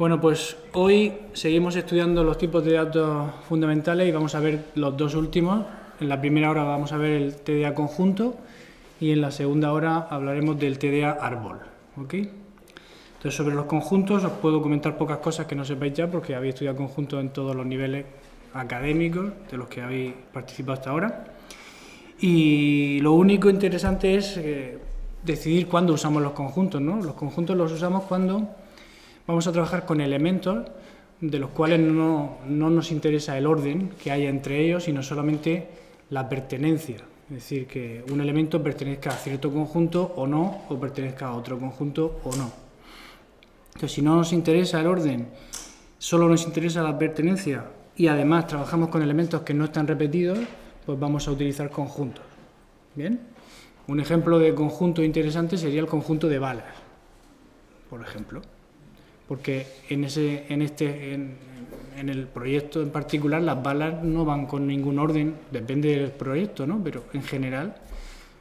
Bueno, pues hoy seguimos estudiando los tipos de datos fundamentales y vamos a ver los dos últimos. En la primera hora vamos a ver el TDA conjunto y en la segunda hora hablaremos del TDA árbol. ¿Ok? Entonces, sobre los conjuntos os puedo comentar pocas cosas que no sepáis ya porque habéis estudiado conjuntos en todos los niveles académicos de los que habéis participado hasta ahora. Y lo único interesante es decidir cuándo usamos los conjuntos, ¿no? Los conjuntos los usamos cuando vamos a trabajar con elementos de los cuales no nos interesa el orden que haya entre ellos, sino solamente la pertenencia. Es decir, que un elemento pertenezca a cierto conjunto o no, o pertenezca a otro conjunto o no. Entonces, si no nos interesa el orden, solo nos interesa la pertenencia y además trabajamos con elementos que no están repetidos, pues vamos a utilizar conjuntos. ¿Bien? Un ejemplo de conjunto interesante sería el conjunto de balas, por ejemplo. Porque en el proyecto en particular las balas no van con ningún orden, depende del proyecto, ¿no? Pero en general,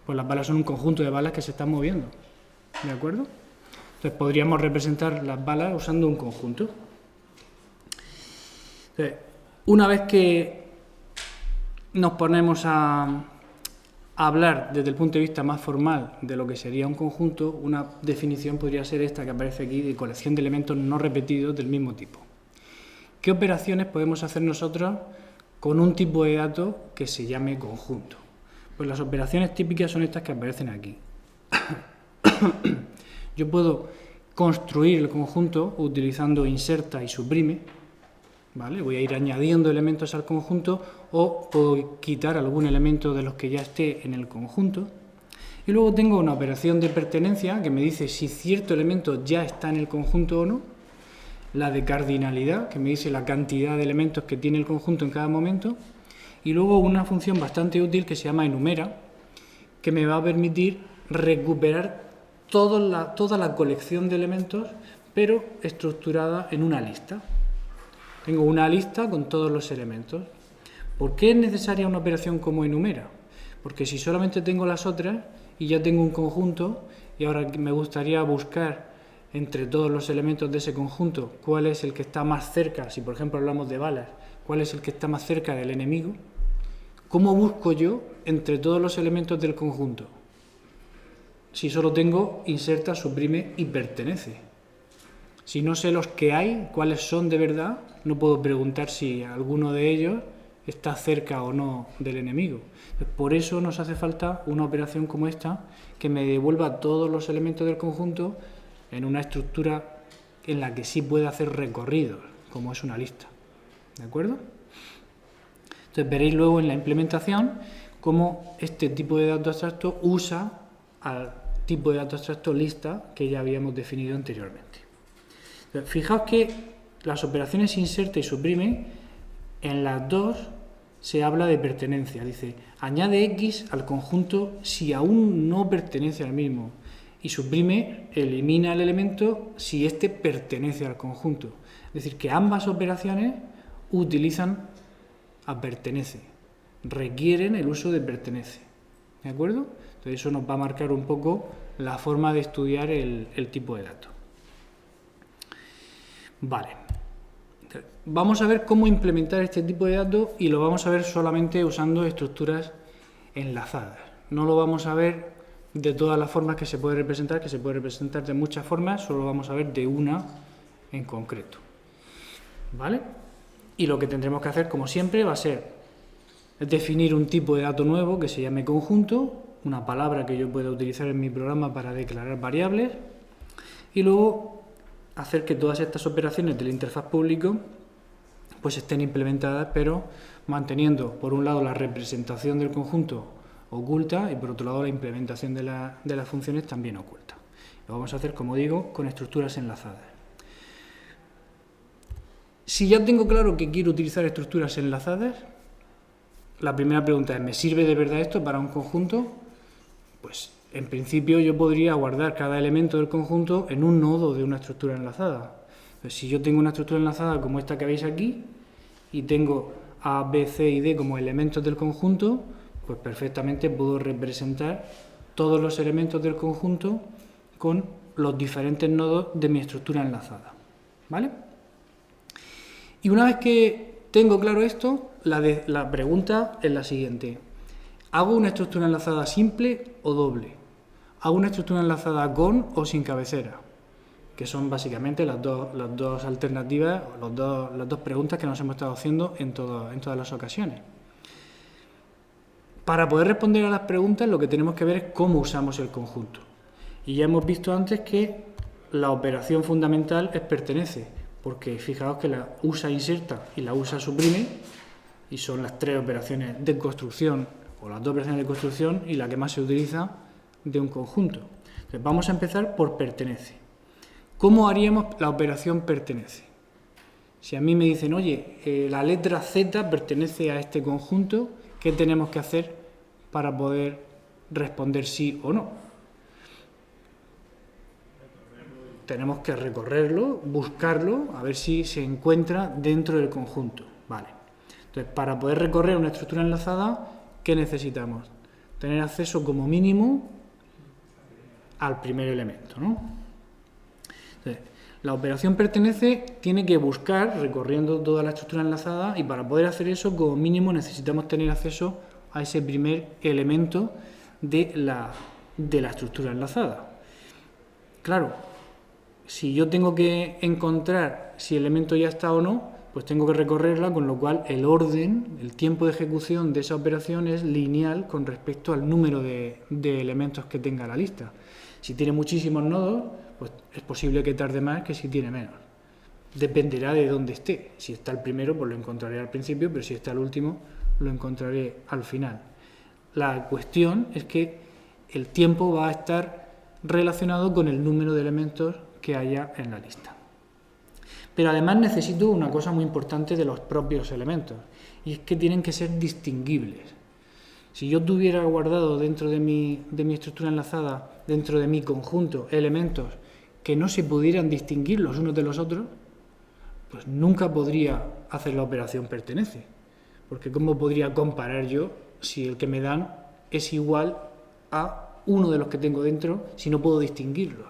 pues las balas son un conjunto de balas que se están moviendo, ¿de acuerdo? Entonces podríamos representar las balas usando un conjunto. Entonces, una vez que nos ponemos a hablar desde el punto de vista más formal de lo que sería un conjunto, una definición podría ser esta que aparece aquí, de colección de elementos no repetidos del mismo tipo. ¿Qué operaciones podemos hacer nosotros con un tipo de datos que se llame conjunto? Pues las operaciones típicas son estas que aparecen aquí. Yo puedo construir el conjunto utilizando inserta y suprime, ¿vale? Voy a ir añadiendo elementos al conjunto o puedo quitar algún elemento de los que ya esté en el conjunto. Y luego tengo una operación de pertenencia que me dice si cierto elemento ya está en el conjunto o no. La de cardinalidad, que me dice la cantidad de elementos que tiene el conjunto en cada momento. Y luego una función bastante útil que se llama enumera, que me va a permitir recuperar toda la colección de elementos, pero estructurada en una lista. Tengo una lista con todos los elementos. ¿Por qué es necesaria una operación como enumera? Porque si solamente tengo las otras y ya tengo un conjunto y ahora me gustaría buscar entre todos los elementos de ese conjunto cuál es el que está más cerca, si por ejemplo hablamos de balas, cuál es el que está más cerca del enemigo, ¿cómo busco yo entre todos los elementos del conjunto? Si solo tengo inserta, suprime y pertenece. Si no sé los que hay, cuáles son de verdad, no puedo preguntar si alguno de ellos está cerca o no del enemigo. Por eso nos hace falta una operación como esta que me devuelva todos los elementos del conjunto en una estructura en la que sí puede hacer recorridos, como es una lista. ¿De acuerdo? Entonces veréis luego en la implementación cómo este tipo de dato abstracto usa al tipo de dato abstracto lista que ya habíamos definido anteriormente. Entonces, fijaos que las operaciones inserte y suprime, en las dos se habla de pertenencia. Dice, añade X al conjunto si aún no pertenece al mismo. Y suprime, elimina el elemento si éste pertenece al conjunto. Es decir, que ambas operaciones utilizan a pertenece. Requieren el uso de pertenece. ¿De acuerdo? Entonces eso nos va a marcar un poco la forma de estudiar el tipo de dato. Vale. Vamos a ver cómo implementar este tipo de datos y lo vamos a ver solamente usando estructuras enlazadas. No lo vamos a ver de todas las formas que se puede representar, de muchas formas, solo vamos a ver de una en concreto. ¿Vale? Y lo que tendremos que hacer, como siempre, va a ser definir un tipo de dato nuevo que se llame conjunto, una palabra que yo pueda utilizar en mi programa para declarar variables, y luego hacer que todas estas operaciones de la interfaz público pues estén implementadas, pero manteniendo por un lado la representación del conjunto oculta y por otro lado la implementación de las funciones también oculta. Lo vamos a hacer, como digo, con estructuras enlazadas. Si ya tengo claro que quiero utilizar estructuras enlazadas, la primera pregunta es, ¿me sirve de verdad esto para un conjunto? Pues en principio yo podría guardar cada elemento del conjunto en un nodo de una estructura enlazada. Pues si yo tengo una estructura enlazada como esta que veis aquí y tengo A, B, C y D como elementos del conjunto, pues perfectamente puedo representar todos los elementos del conjunto con los diferentes nodos de mi estructura enlazada. ¿Vale? Y una vez que tengo claro esto, la pregunta es la siguiente. ¿Hago una estructura enlazada simple o doble? ¿Hago una estructura enlazada con o sin cabecera? Que son básicamente las dos alternativas, las dos preguntas que nos hemos estado haciendo en todas las ocasiones. Para poder responder a las preguntas, lo que tenemos que ver es cómo usamos el conjunto. Y ya hemos visto antes que la operación fundamental es pertenece, porque fijaos que la usa inserta y la usa suprime, y son las tres operaciones de construcción, o las dos operaciones de construcción, y la que más se utiliza de un conjunto. Entonces, vamos a empezar por pertenece. ¿Cómo haríamos la operación pertenece? Si a mí me dicen, oye, la letra Z pertenece a este conjunto, ¿qué tenemos que hacer para poder responder sí o no? Tenemos que recorrerlo, buscarlo, a ver si se encuentra dentro del conjunto. Vale. Entonces, para poder recorrer una estructura enlazada, ¿qué necesitamos? Tener acceso como mínimo al primer elemento, ¿no? Entonces, la operación pertenece tiene que buscar recorriendo toda la estructura enlazada, y para poder hacer eso, como mínimo, necesitamos tener acceso a ese primer elemento de la estructura enlazada. Claro, si yo tengo que encontrar si el elemento ya está o no, pues tengo que recorrerla, con lo cual el orden, el tiempo de ejecución de esa operación es lineal con respecto al número de elementos que tenga la lista. Si tiene muchísimos nodos, pues es posible que tarde más que si tiene menos. Dependerá de dónde esté. Si está el primero, pues lo encontraré al principio, pero si está el último, lo encontraré al final. La cuestión es que el tiempo va a estar relacionado con el número de elementos que haya en la lista. Pero además necesito una cosa muy importante de los propios elementos, y es que tienen que ser distinguibles. Si yo tuviera guardado dentro de mi estructura enlazada, dentro de mi conjunto, elementos que no se pudieran distinguir los unos de los otros, pues nunca podría hacer la operación pertenece. Porque ¿cómo podría comparar yo si el que me dan es igual a uno de los que tengo dentro si no puedo distinguirlos?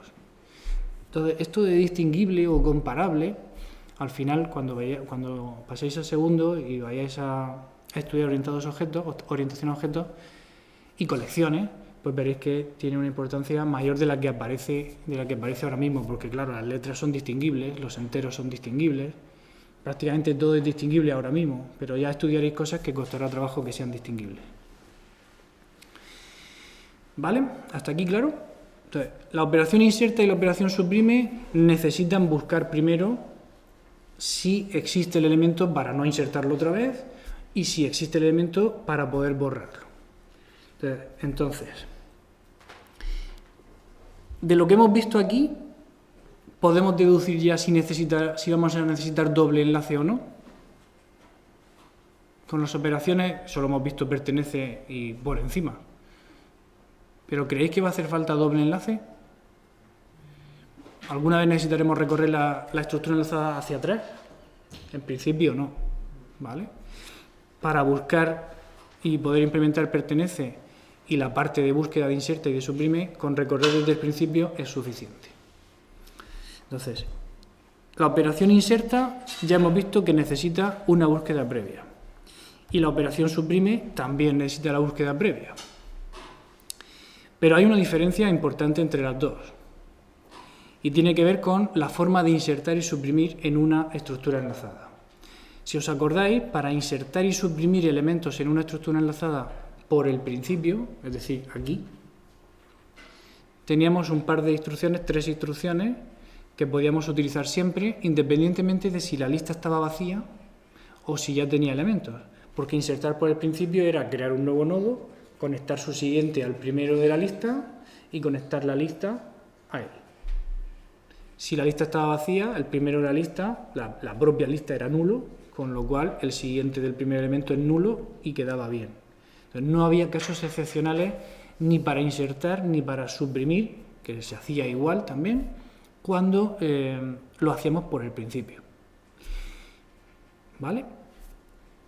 Entonces, esto de distinguible o comparable, al final, cuando paséis al segundo y vayáis a estudiar orientación a objetos y colecciones, pues veréis que tiene una importancia mayor de la que aparece ahora mismo, porque claro, las letras son distinguibles, los enteros son distinguibles, prácticamente todo es distinguible ahora mismo, pero ya estudiaréis cosas que costará trabajo que sean distinguibles. ¿Vale? ¿Hasta aquí claro? Entonces, la operación inserta y la operación suprime necesitan buscar primero si existe el elemento para no insertarlo otra vez y si existe el elemento para poder borrarlo. Entonces, de lo que hemos visto aquí, podemos deducir ya si vamos a necesitar doble enlace o no. Con las operaciones solo hemos visto pertenece y por encima. ¿Pero creéis que va a hacer falta doble enlace? ¿Alguna vez necesitaremos recorrer la estructura enlazada hacia atrás? En principio no, ¿vale? Para buscar y poder implementar pertenece y la parte de búsqueda de inserta y de suprime, con recorrer desde el principio es suficiente. Entonces, la operación inserta ya hemos visto que necesita una búsqueda previa. Y la operación suprime también necesita la búsqueda previa. Pero hay una diferencia importante entre las dos. Y tiene que ver con la forma de insertar y suprimir en una estructura enlazada. Si os acordáis, para insertar y suprimir elementos en una estructura enlazada por el principio, es decir, aquí, teníamos un par de instrucciones, 3 instrucciones, que podíamos utilizar siempre, independientemente de si la lista estaba vacía o si ya tenía elementos. Porque insertar por el principio era crear un nuevo nodo, conectar su siguiente al primero de la lista y conectar la lista a él. Si la lista estaba vacía, el primero de la lista, la propia lista era nulo, con lo cual el siguiente del primer elemento es nulo y quedaba bien. Entonces, no había casos excepcionales ni para insertar ni para suprimir, que se hacía igual también, cuando lo hacíamos por el principio. ¿Vale?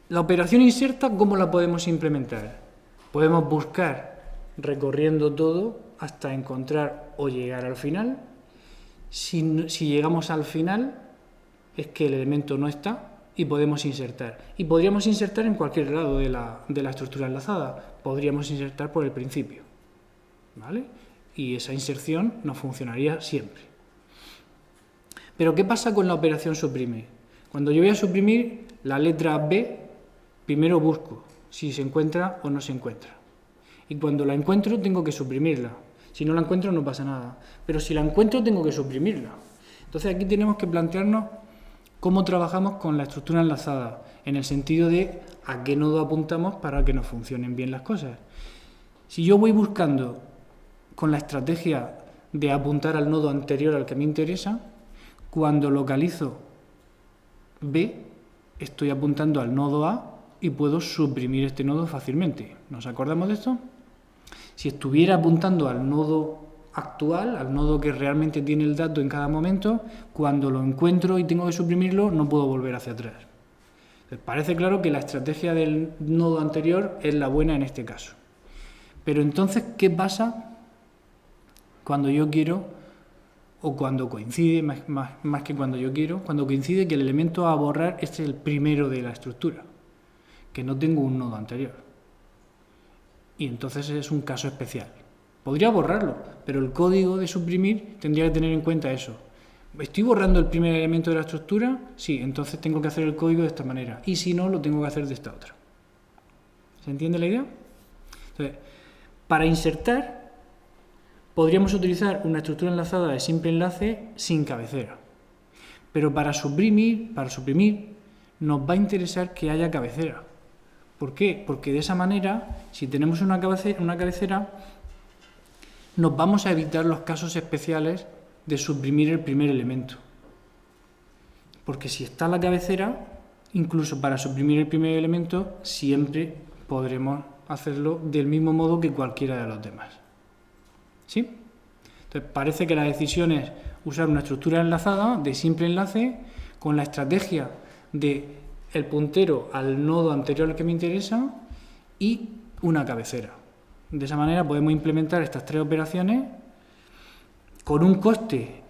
La operación inserta, ¿cómo la podemos implementar? Podemos buscar recorriendo todo hasta encontrar o llegar al final. Si llegamos al final, es que el elemento no está, y podemos insertar. Y podríamos insertar en cualquier lado de la estructura enlazada. Podríamos insertar por el principio, ¿vale? Y esa inserción nos funcionaría siempre. Pero ¿qué pasa con la operación suprime? Cuando yo voy a suprimir la letra B, primero busco si se encuentra o no se encuentra. Y cuando la encuentro tengo que suprimirla. Si no la encuentro no pasa nada. Pero si la encuentro tengo que suprimirla. Entonces aquí tenemos que plantearnos cómo trabajamos con la estructura enlazada, en el sentido de a qué nodo apuntamos para que nos funcionen bien las cosas. Si yo voy buscando con la estrategia de apuntar al nodo anterior al que me interesa, cuando localizo B, estoy apuntando al nodo A y puedo suprimir este nodo fácilmente. ¿Nos acordamos de esto? Si estuviera apuntando al nodo actual, al nodo que realmente tiene el dato en cada momento, cuando lo encuentro y tengo que suprimirlo, no puedo volver hacia atrás. Entonces, parece claro que la estrategia del nodo anterior es la buena en este caso. Pero entonces, ¿qué pasa cuando yo quiero, o cuando coincide, más que cuando yo quiero, cuando coincide que el elemento a borrar es el primero de la estructura, que no tengo un nodo anterior? Y entonces es un caso especial. Podría borrarlo, pero el código de suprimir tendría que tener en cuenta eso. ¿Estoy borrando el primer elemento de la estructura? Sí, entonces tengo que hacer el código de esta manera. Y si no, lo tengo que hacer de esta otra. ¿Se entiende la idea? Entonces, para insertar, podríamos utilizar una estructura enlazada de simple enlace sin cabecera. Pero para suprimir, nos va a interesar que haya cabecera. ¿Por qué? Porque de esa manera, si tenemos una cabecera, nos vamos a evitar los casos especiales de suprimir el primer elemento. Porque si está la cabecera, incluso para suprimir el primer elemento, siempre podremos hacerlo del mismo modo que cualquiera de los demás. ¿Sí? Entonces, parece que la decisión es usar una estructura enlazada de simple enlace con la estrategia de el puntero al nodo anterior al que me interesa y una cabecera. De esa manera podemos implementar estas tres operaciones con un coste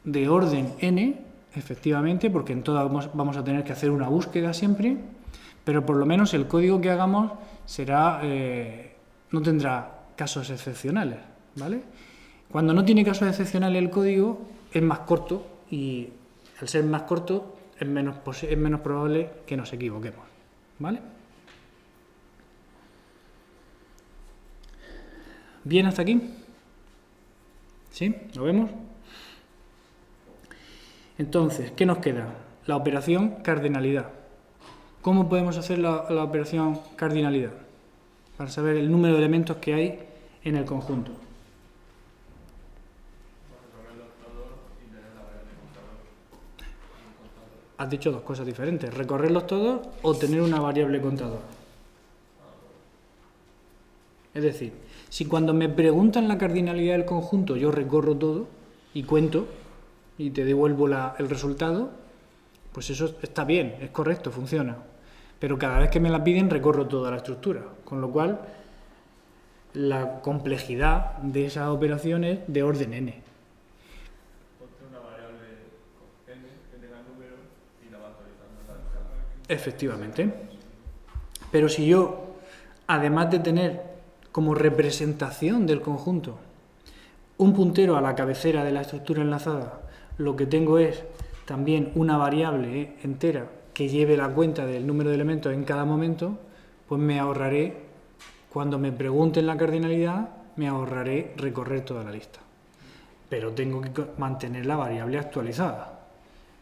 de orden n, efectivamente, porque en todas vamos a tener que hacer una búsqueda siempre, pero por lo menos el código que hagamos será, no tendrá casos excepcionales, ¿vale? Cuando no tiene casos excepcionales el código es más corto y al ser más corto es menos probable que nos equivoquemos, ¿vale? ¿Bien hasta aquí? ¿Sí? ¿Lo vemos? Entonces, ¿qué nos queda? La operación cardinalidad. ¿Cómo podemos hacer la operación cardinalidad? Para saber el número de elementos que hay en el conjunto. Has dicho dos cosas diferentes, recorrerlos todos o tener una variable contador. Es decir, si cuando me preguntan la cardinalidad del conjunto yo recorro todo y cuento y te devuelvo el resultado, pues eso está bien, es correcto, funciona. Pero cada vez que me la piden recorro toda la estructura, con lo cual la complejidad de esas operaciones es de orden n. Efectivamente. Pero si yo, además de tener como representación del conjunto un puntero a la cabecera de la estructura enlazada, lo que tengo es también una variable entera que lleve la cuenta del número de elementos en cada momento, pues me ahorraré, cuando me pregunten la cardinalidad, me ahorraré recorrer toda la lista. Pero tengo que mantener la variable actualizada.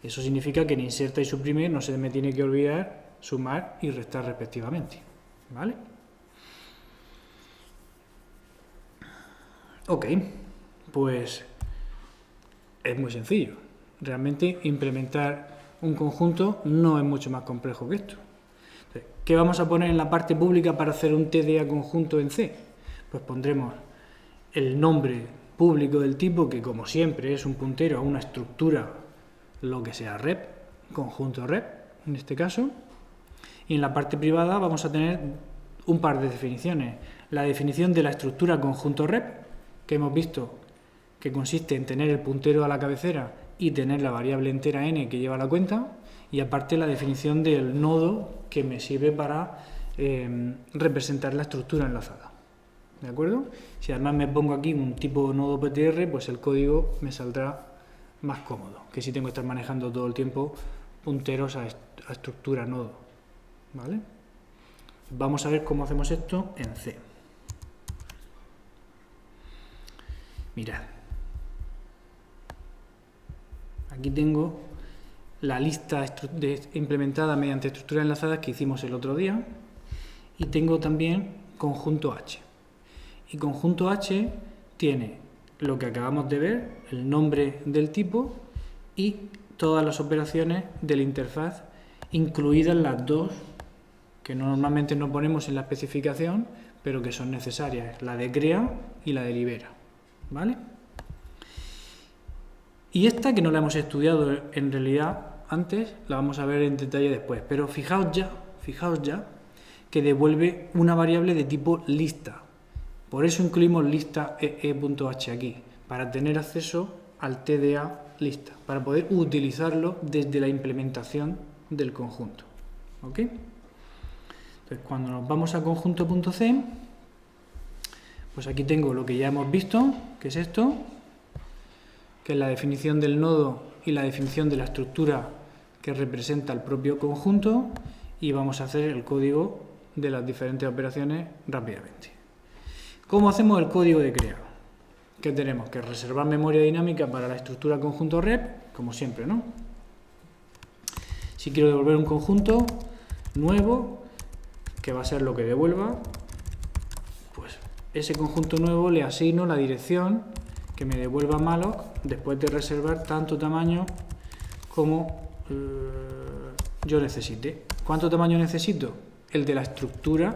Eso significa que en inserta y suprime no se me tiene que olvidar sumar y restar respectivamente, ¿vale? Ok, pues es muy sencillo. Realmente implementar un conjunto no es mucho más complejo que esto. ¿Qué vamos a poner en la parte pública para hacer un TDA conjunto en C? Pues pondremos el nombre público del tipo, que como siempre es un puntero a una estructura, lo que sea rep, conjunto rep, en este caso. Y en la parte privada vamos a tener un par de definiciones. La definición de la estructura conjunto rep, que hemos visto que consiste en tener el puntero a la cabecera y tener la variable entera n que lleva la cuenta. y aparte la definición del nodo que me sirve para representar la estructura enlazada. ¿De acuerdo? Si además me pongo aquí un tipo nodo PTR, pues el código me saldrá más cómodo que si tengo que estar manejando todo el tiempo punteros a estructura nodo. ¿Vale? Vamos a ver cómo hacemos esto en C. Mirad. Aquí tengo la lista implementada mediante estructuras enlazadas que hicimos el otro día y tengo también conjunto H. Y conjunto H tiene lo que acabamos de ver, el nombre del tipo y todas las operaciones de la interfaz, incluidas las dos que normalmente no ponemos en la especificación, pero que son necesarias, la de crea y la de libera. ¿Vale? Y esta, que no la hemos estudiado en realidad antes, la vamos a ver en detalle después, pero fijaos ya que devuelve una variable de tipo lista. Por eso incluimos lista ee.h aquí, para tener acceso al TDA lista, para poder utilizarlo desde la implementación del conjunto. ¿Ok? Entonces, cuando nos vamos a conjunto.c, pues aquí tengo lo que ya hemos visto, que es esto, que es la definición del nodo y la definición de la estructura que representa el propio conjunto, y vamos a hacer el código de las diferentes operaciones rápidamente. ¿Cómo hacemos el código de crea? Que tenemos que reservar memoria dinámica para la estructura conjunto rep, como siempre, ¿no? Si quiero devolver un conjunto nuevo, que va a ser lo que devuelva, pues ese conjunto nuevo le asigno la dirección que me devuelva malloc después de reservar tanto tamaño como yo necesite. ¿Cuánto tamaño necesito? El de la estructura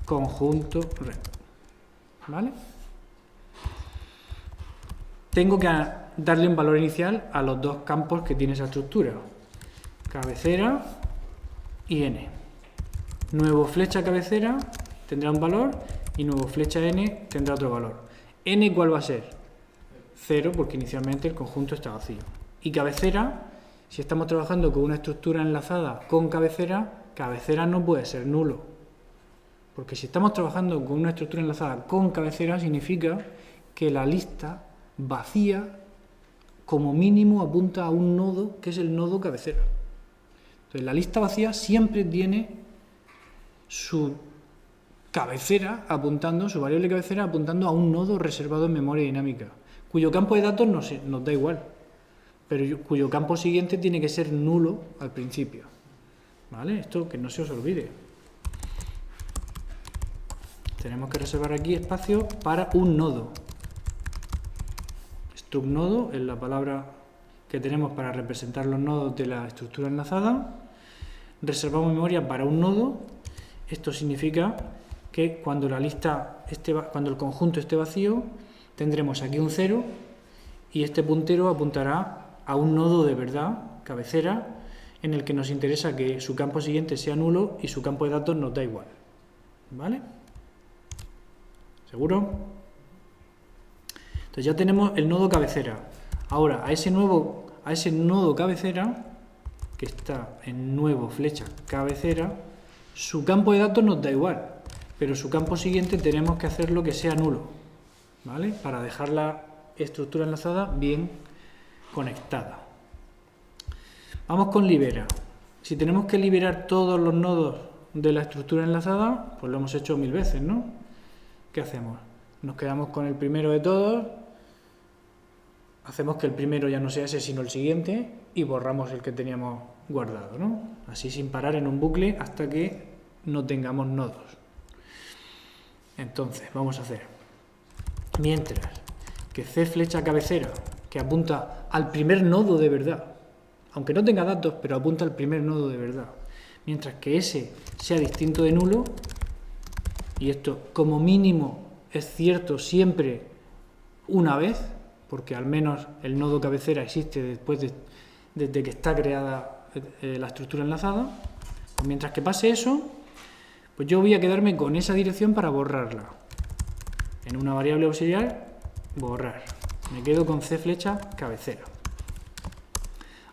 conjunto rep. ¿Vale? Tengo que darle un valor inicial a los dos campos que tiene esa estructura, cabecera y n. Nuevo flecha cabecera tendrá un valor y nuevo flecha n tendrá otro valor. N, ¿cuál va a ser? 0, porque inicialmente el conjunto está vacío. Y cabecera, si estamos trabajando con una estructura enlazada con cabecera, cabecera no puede ser nulo. Porque si estamos trabajando con una estructura enlazada con cabecera, significa que la lista vacía como mínimo apunta a un nodo que es el nodo cabecera. Entonces la lista vacía siempre tiene su cabecera apuntando, su variable cabecera apuntando a un nodo reservado en memoria dinámica, cuyo campo de datos nos da igual, pero cuyo campo siguiente tiene que ser nulo al principio. ¿Vale? Esto que no se os olvide. Tenemos que reservar aquí espacio para un nodo. Struct nodo es la palabra que tenemos para representar los nodos de la estructura enlazada. Reservamos memoria para un nodo. Esto significa que cuando cuando el conjunto esté vacío, tendremos aquí un 0 y este puntero apuntará a un nodo de verdad, cabecera, en el que nos interesa que su campo siguiente sea nulo y su campo de datos nos da igual. ¿Vale? ¿Seguro? Entonces ya tenemos el nodo cabecera. Ahora, a ese nodo cabecera, que está en nuevo flecha cabecera, su campo de datos nos da igual, pero su campo siguiente tenemos que hacerlo que sea nulo, ¿vale? Para dejar la estructura enlazada bien conectada. Vamos con libera. Si tenemos que liberar todos los nodos de la estructura enlazada, pues lo hemos hecho 1000 veces, ¿no? ¿Qué hacemos? Nos quedamos con el primero de todos, hacemos que el primero ya no sea ese sino el siguiente y borramos el que teníamos guardado, ¿no? Así sin parar en un bucle hasta que no tengamos nodos. Entonces, vamos a hacer, mientras que C flecha cabecera, que apunta al primer nodo de verdad, aunque no tenga datos, pero apunta al primer nodo de verdad, mientras que ese sea distinto de nulo, y esto como mínimo es cierto siempre una vez, porque al menos el nodo cabecera existe desde que está creada la estructura enlazada. Pues mientras que pase eso, pues yo voy a quedarme con esa dirección para borrarla. En una variable auxiliar, borrar. Me quedo con C flecha cabecera.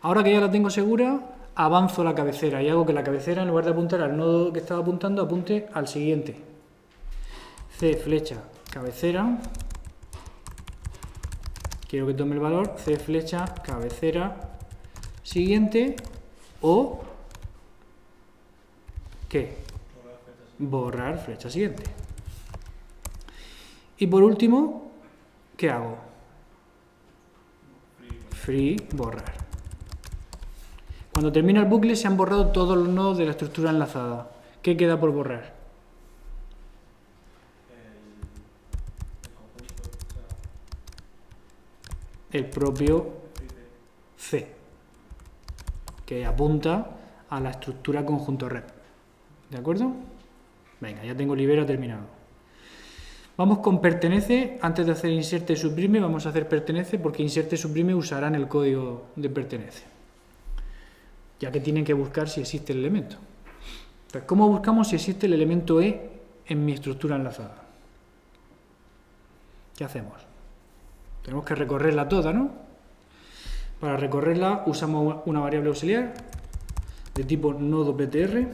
Ahora que ya la tengo segura, avanzo la cabecera y hago que la cabecera, en lugar de apuntar al nodo que estaba apuntando, apunte al siguiente. C flecha cabecera. Quiero que tome el valor C flecha cabecera siguiente o ¿qué? Borrar flecha siguiente. Y por último, ¿qué hago? Free borrar. Cuando termina el bucle se han borrado todos los nodos de la estructura enlazada. ¿Qué queda por borrar? El propio C, que apunta a la estructura conjunto red. ¿De acuerdo? Venga, ya tengo libera terminado. Vamos con pertenece. Antes de hacer inserte y suprime, vamos a hacer pertenece, porque inserte y suprime usarán el código de pertenece, ya que tienen que buscar si existe el elemento. Entonces, ¿cómo buscamos si existe el elemento E en mi estructura enlazada? ¿Qué hacemos? Tenemos que recorrerla toda, ¿no? Para recorrerla usamos una variable auxiliar de tipo nodo ptr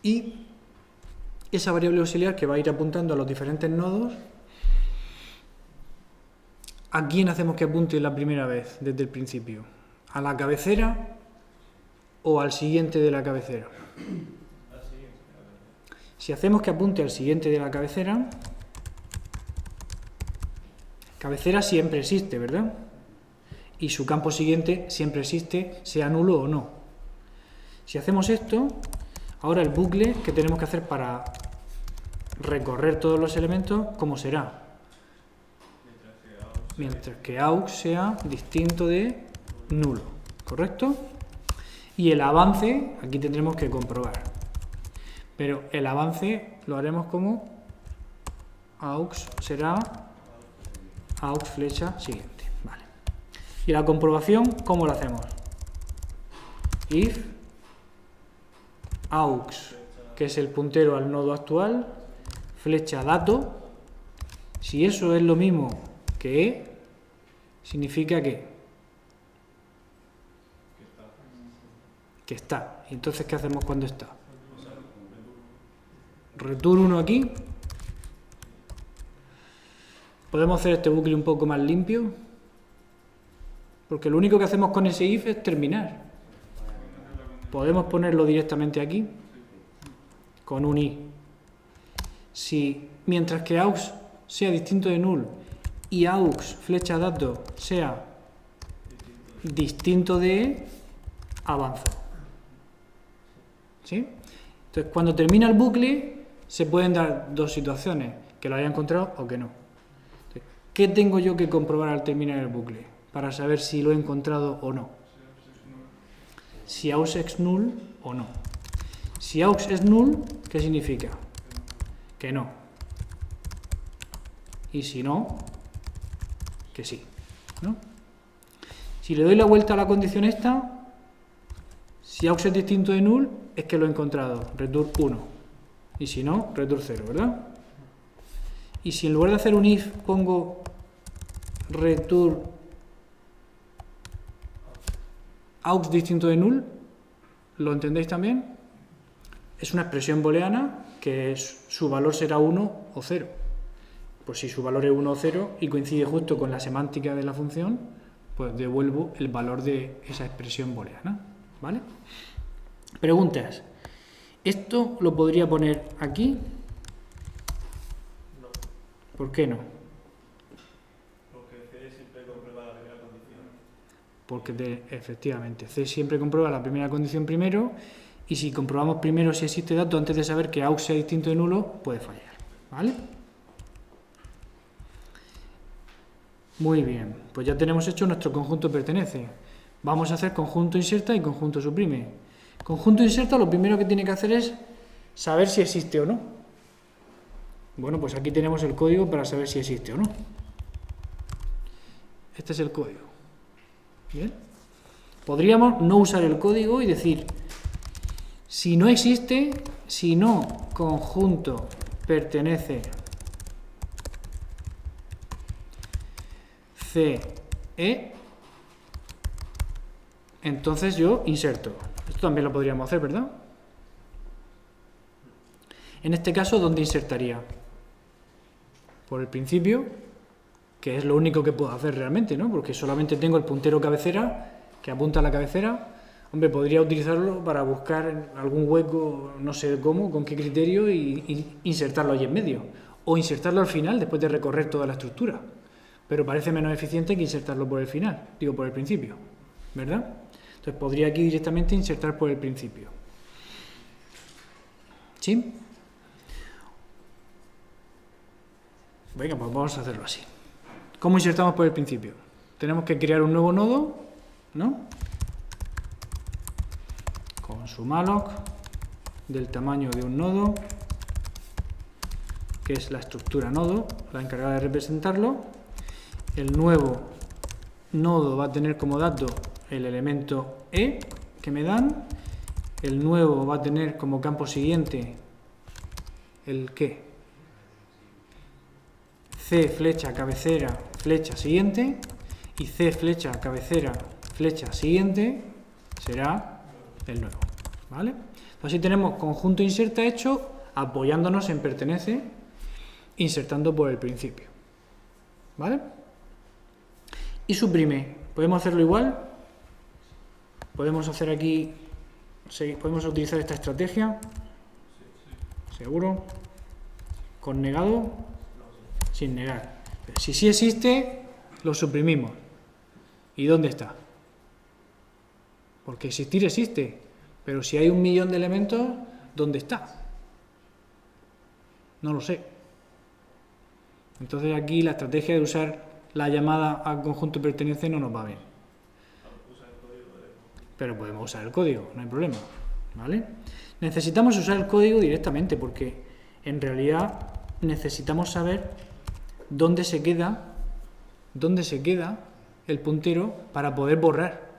y esa variable auxiliar que va a ir apuntando a los diferentes nodos. ¿A quién hacemos que apunte la primera vez desde el principio? ¿A la cabecera o al siguiente de la cabecera? Si hacemos que apunte al siguiente de la cabecera, cabecera siempre existe, ¿verdad? Y su campo siguiente siempre existe, sea nulo o no. Si hacemos esto, ahora el bucle que tenemos que hacer para recorrer todos los elementos, ¿cómo será? Mientras que aux sea distinto de nulo, ¿correcto? Y el avance, aquí tendremos que comprobar. Pero el avance lo haremos como aux será aux flecha siguiente. Vale. Y la comprobación, ¿cómo la hacemos? If aux, que es el puntero al nodo actual, flecha dato, si eso es lo mismo que E, significa que está. ¿Y entonces qué hacemos cuando está? Return 1 aquí. Podemos hacer este bucle un poco más limpio, porque lo único que hacemos con ese if es terminar. Podemos ponerlo directamente aquí con un i. Si mientras que aux sea distinto de null y aux flecha dato sea distinto de E, avanzo. ¿Sí? Entonces, cuando termina el bucle, se pueden dar dos situaciones, que lo haya encontrado o que no. Entonces, ¿qué tengo yo que comprobar al terminar el bucle? Para saber si lo he encontrado o no. Si aux es null o no. Si aux es null, ¿qué significa? Que no. Y si no, que sí, ¿no? Si le doy la vuelta a la condición esta, si aux es distinto de null, es que lo he encontrado, return 1. Y si no, return 0, ¿verdad? Y si en lugar de hacer un if pongo return aux distinto de null, ¿lo entendéis también? Es una expresión booleana que su valor será 1 o 0. Pues si su valor es 1 o 0 y coincide justo con la semántica de la función, pues devuelvo el valor de esa expresión booleana, ¿vale? Preguntas. ¿Esto lo podría poner aquí? No. ¿Por qué no? Porque C siempre comprueba la primera condición. Porque efectivamente, C siempre comprueba la primera condición primero, y si comprobamos primero si existe dato antes de saber que aux sea distinto de nulo, puede fallar, ¿vale? Muy bien, pues ya tenemos hecho nuestro conjunto pertenece. Vamos a hacer conjunto inserta y conjunto suprime. Conjunto inserta lo primero que tiene que hacer es saber si existe o no. Bueno, pues aquí tenemos el código para saber si existe o no. Este es el código. ¿Bien? Podríamos no usar el código y decir, si no existe, si no conjunto pertenece CE, entonces yo inserto. Esto también lo podríamos hacer, ¿verdad? En este caso, ¿dónde insertaría? Por el principio, que es lo único que puedo hacer realmente, ¿no? Porque solamente tengo el puntero cabecera, que apunta a la cabecera. Hombre, podría utilizarlo para buscar algún hueco, no sé cómo, con qué criterio, y insertarlo ahí en medio. O insertarlo al final, después de recorrer toda la estructura. Pero parece menos eficiente que insertarlo por el final, digo, por el principio, ¿verdad? Entonces podría aquí directamente insertar por el principio. ¿Sí? Venga, pues vamos a hacerlo así. ¿Cómo insertamos por el principio? Tenemos que crear un nuevo nodo, ¿no? Con su malloc del tamaño de un nodo, que es la estructura nodo, la encargada de representarlo. El nuevo nodo va a tener como dato el elemento E que me dan. El nuevo va a tener como campo siguiente el ¿qué? C flecha cabecera flecha siguiente, y C flecha cabecera flecha siguiente será el nuevo, ¿vale? Entonces así tenemos conjunto inserta hecho apoyándonos en pertenece, insertando por el principio, ¿vale? Y suprime, ¿podemos hacerlo igual? Podemos hacer aquí, podemos utilizar esta estrategia, seguro, con negado, sin negar. Si sí existe, lo suprimimos. ¿Y dónde está? Porque existir existe, pero si hay 1.000.000 de elementos, ¿dónde está? No lo sé. Entonces aquí la estrategia de usar la llamada a conjunto pertenece no nos va bien. Pero podemos usar el código, no hay problema, ¿vale? Necesitamos usar el código directamente porque en realidad necesitamos saber dónde se queda el puntero para poder borrar.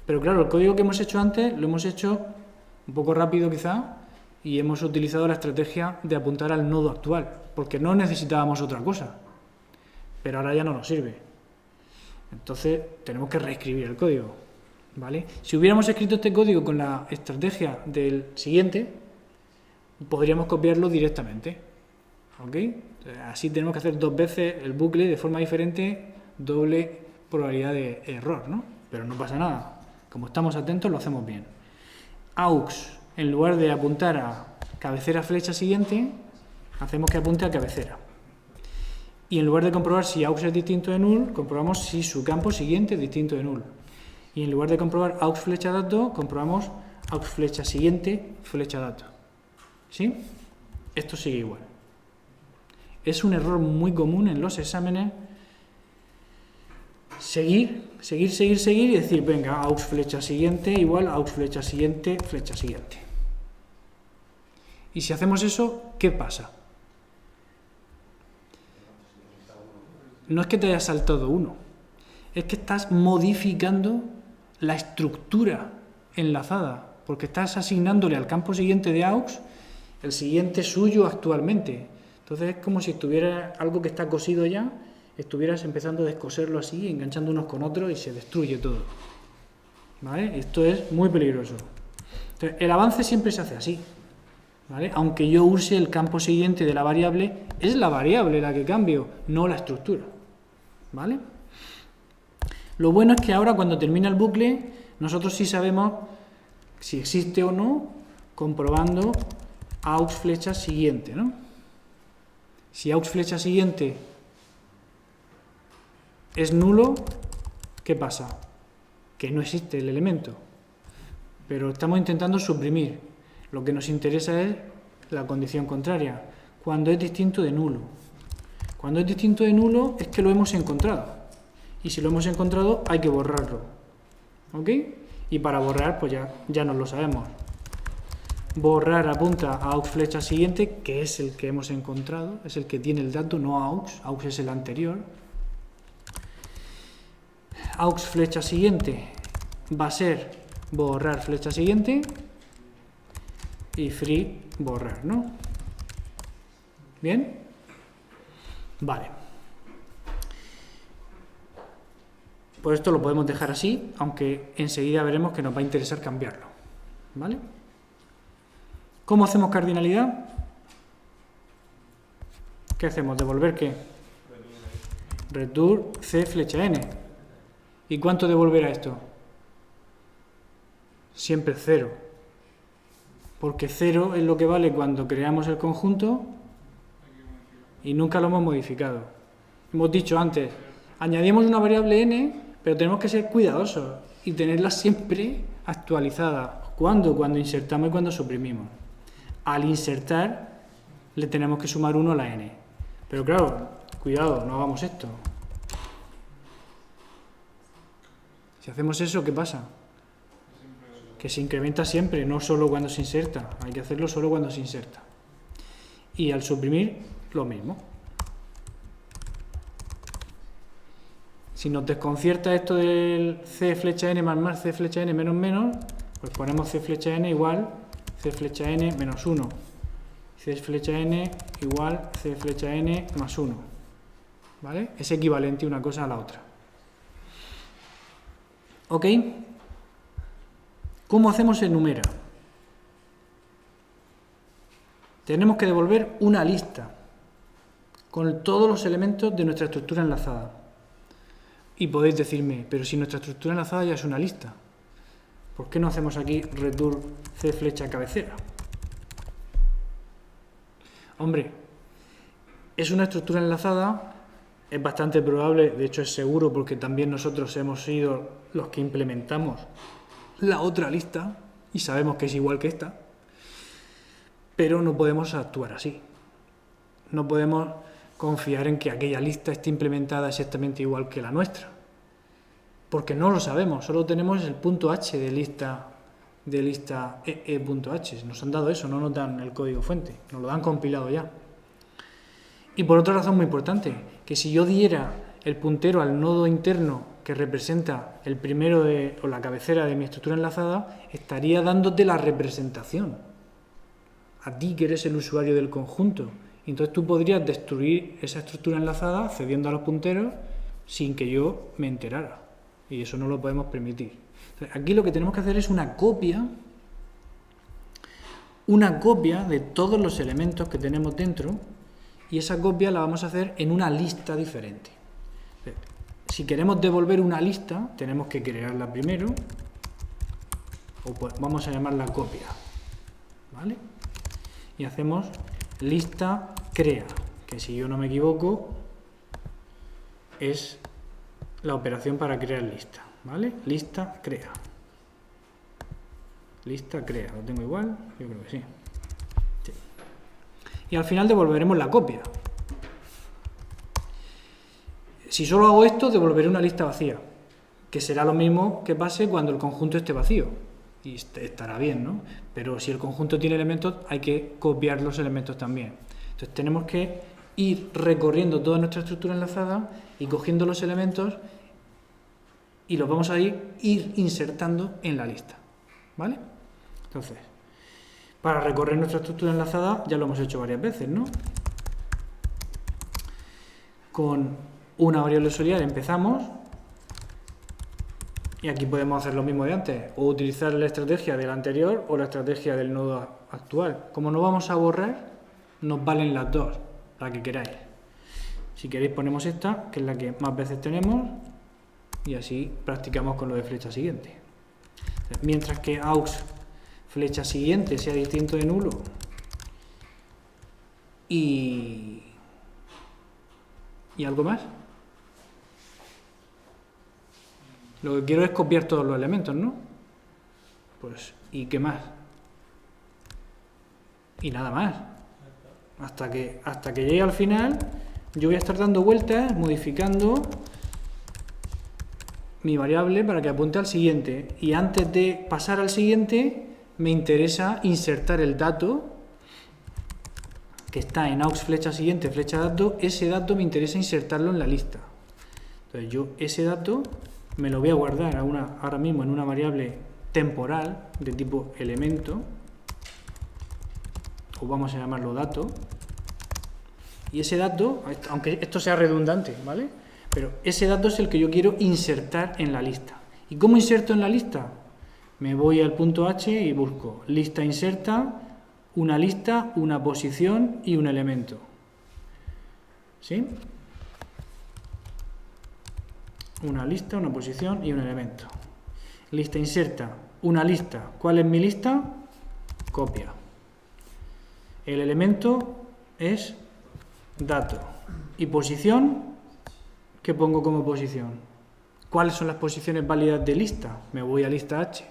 Pero claro, el código que hemos hecho antes lo hemos hecho un poco rápido quizá y hemos utilizado la estrategia de apuntar al nodo actual porque no necesitábamos otra cosa, pero ahora ya no nos sirve. Entonces tenemos que reescribir el código, ¿vale? Si hubiéramos escrito este código con la estrategia del siguiente, podríamos copiarlo directamente, ¿ok? Así tenemos que hacer 2 veces el bucle de forma diferente, doble probabilidad de error, ¿no? Pero no pasa nada. Como estamos atentos, lo hacemos bien. AUX, en lugar de apuntar a cabecera flecha siguiente, hacemos que apunte a cabecera. Y en lugar de comprobar si AUX es distinto de null, comprobamos si su campo siguiente es distinto de null. Y en lugar de comprobar AUX flecha dato, comprobamos AUX flecha siguiente flecha dato. ¿Sí? Esto sigue igual. Es un error muy común en los exámenes seguir y decir, venga, AUX flecha siguiente igual AUX flecha siguiente flecha siguiente. Y si hacemos eso, ¿qué pasa? No es que te hayas saltado uno, es que estás modificando la estructura enlazada, porque estás asignándole al campo siguiente de AUX el siguiente suyo actualmente. Entonces es como si estuviera algo que está cosido ya, estuvieras empezando a descoserlo así, enganchando unos con otros y se destruye todo, ¿vale? Esto es muy peligroso. Entonces, el avance siempre se hace así, ¿vale? Aunque yo use el campo siguiente de la variable, es la variable la que cambio, no la estructura, ¿vale? Lo bueno es que ahora cuando termina el bucle, nosotros sí sabemos si existe o no, comprobando AUX flecha siguiente, ¿no? Si AUX flecha siguiente es nulo, ¿qué pasa? Que no existe el elemento, pero estamos intentando suprimir. Lo que nos interesa es la condición contraria, cuando es distinto de nulo. Cuando es distinto de nulo es que lo hemos encontrado, y si lo hemos encontrado hay que borrarlo, ¿ok? Y para borrar pues ya nos lo sabemos. Borrar apunta a AUX flecha siguiente, que es el que hemos encontrado, es el que tiene el dato, no AUX, AUX es el anterior. AUX flecha siguiente va a ser borrar flecha siguiente y free borrar, ¿no? ¿Bien? Vale. Pues esto lo podemos dejar así, aunque enseguida veremos que nos va a interesar cambiarlo, ¿vale? ¿Cómo hacemos cardinalidad? ¿Qué hacemos? ¿Devolver qué? Return C flecha N. ¿Y cuánto devolverá esto? Siempre 0. Porque 0 es lo que vale cuando creamos el conjunto y nunca lo hemos modificado. Hemos dicho antes, añadimos una variable n, pero tenemos que ser cuidadosos y tenerla siempre actualizada. ¿Cuándo? Cuando insertamos y cuando suprimimos. Al insertar le tenemos que sumar 1 a la n. Pero claro, cuidado, no hagamos esto. Si hacemos eso, ¿qué pasa? Que se incrementa siempre, no solo cuando se inserta. Hay que hacerlo solo cuando se inserta. Y al suprimir, lo mismo. Si nos desconcierta esto del C flecha N más C flecha N menos menos, pues ponemos C flecha N igual C flecha N menos 1. C flecha N igual C flecha N más 1. ¿Vale? Es equivalente una cosa a la otra. ¿Ok? ¿Cómo hacemos enumera? Tenemos que devolver una lista con todos los elementos de nuestra estructura enlazada. Y podéis decirme, pero si nuestra estructura enlazada ya es una lista, ¿por qué no hacemos aquí return C flecha cabecera? Hombre, es una estructura enlazada, es bastante probable, de hecho es seguro porque también nosotros hemos sido los que implementamos la otra lista y sabemos que es igual que esta, pero no podemos actuar así. No podemos confiar en que aquella lista esté implementada exactamente igual que la nuestra, porque no lo sabemos, solo tenemos el punto H de lista ee.h. Nos han dado eso, no nos dan el código fuente, nos lo dan compilado ya. Y por otra razón muy importante, que si yo diera el puntero al nodo interno que representa el primero o la cabecera de mi estructura enlazada, estaría dándote la representación a ti que eres el usuario del conjunto. Entonces tú podrías destruir esa estructura enlazada cediendo a los punteros sin que yo me enterara. Y eso no lo podemos permitir. Entonces, aquí lo que tenemos que hacer es una copia de todos los elementos que tenemos dentro, y esa copia la vamos a hacer en una lista diferente. Si queremos devolver una lista, tenemos que crearla primero, o pues vamos a llamarla copia, ¿vale? Y hacemos lista crea, que si yo no me equivoco es la operación para crear lista, ¿vale? Lista crea. Lista crea, ¿lo tengo igual? Yo creo que sí. Sí. Y al final devolveremos la copia. Si solo hago esto, devolveré una lista vacía, que será lo mismo que pase cuando el conjunto esté vacío. Y estará bien, ¿no? Pero si el conjunto tiene elementos, hay que copiar los elementos también. Entonces tenemos que ir recorriendo toda nuestra estructura enlazada y cogiendo los elementos y los vamos a ir insertando en la lista, ¿vale? Entonces, para recorrer nuestra estructura enlazada ya lo hemos hecho varias veces, ¿no? Con una variable auxiliar empezamos, y aquí podemos hacer lo mismo de antes, o utilizar la estrategia del anterior o la estrategia del nodo actual. Como no vamos a borrar, nos valen las dos, la que queráis. Si queréis ponemos esta, que es la que más veces tenemos, y así practicamos con lo de flecha siguiente. Mientras que aux flecha siguiente sea distinto de nulo y algo más. Lo que quiero es copiar todos los elementos, ¿no? Pues, ¿y qué más? Y nada más. Hasta que llegue al final, yo voy a estar dando vueltas, modificando mi variable para que apunte al siguiente. Y antes de pasar al siguiente, me interesa insertar el dato que está en aux flecha siguiente, flecha dato. Ese dato me interesa insertarlo en la lista. Entonces yo ese dato me lo voy a guardar ahora mismo en una variable temporal de tipo elemento, o vamos a llamarlo dato, y ese dato, aunque esto sea redundante, ¿vale? Pero ese dato es el que yo quiero insertar en la lista. ¿Y cómo inserto en la lista? Me voy al punto H y busco lista inserta, una lista, una posición y un elemento. ¿Sí? Una lista, una posición y un elemento. Lista inserta, una lista. ¿Cuál es mi lista? Copia. El elemento es dato. Y posición, ¿qué pongo como posición? ¿Cuáles son las posiciones válidas de lista? Me voy a lista H.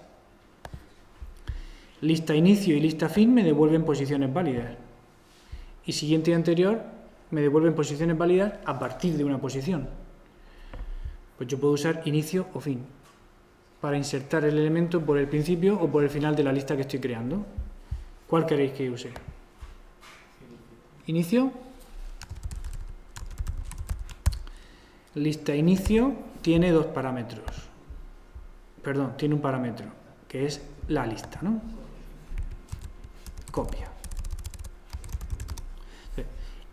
Lista inicio y lista fin me devuelven posiciones válidas. Y siguiente y anterior me devuelven posiciones válidas a partir de una posición. Pues yo puedo usar inicio o fin para insertar el elemento por el principio o por el final de la lista que estoy creando. ¿Cuál queréis que use? Inicio. Lista inicio tiene dos parámetros. Perdón, tiene un parámetro, que es la lista, ¿no? Copia.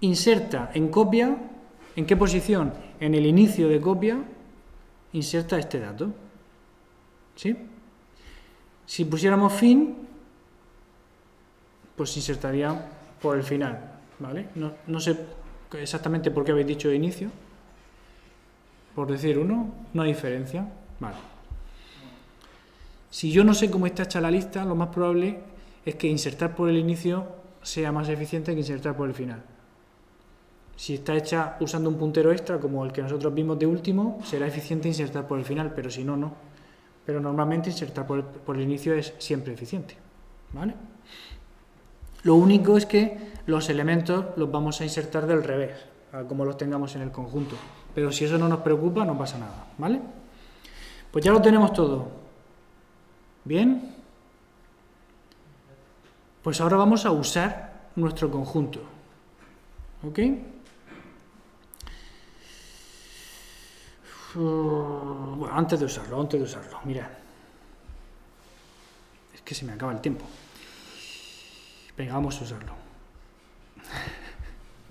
Inserta en copia, ¿en qué posición? En el inicio de copia, inserta este dato. ¿Sí? Si pusiéramos fin, pues insertaría por el final, ¿vale? No sé exactamente por qué habéis dicho inicio. Por decir uno, no hay diferencia. Vale. Si yo no sé cómo está hecha la lista, lo más probable es que insertar por el inicio sea más eficiente que insertar por el final. Si está hecha usando un puntero extra, como el que nosotros vimos de último, será eficiente insertar por el final, pero si no, no. Pero normalmente insertar por el inicio es siempre eficiente, ¿vale? Lo único es que los elementos los vamos a insertar del revés, como los tengamos en el conjunto. Pero si eso no nos preocupa, no pasa nada, ¿vale? Pues ya lo tenemos todo. ¿Bien? Pues ahora vamos a usar nuestro conjunto. ¿Ok? Bueno, antes de usarlo, mirad. Es que se me acaba el tiempo. Venga, vamos a usarlo.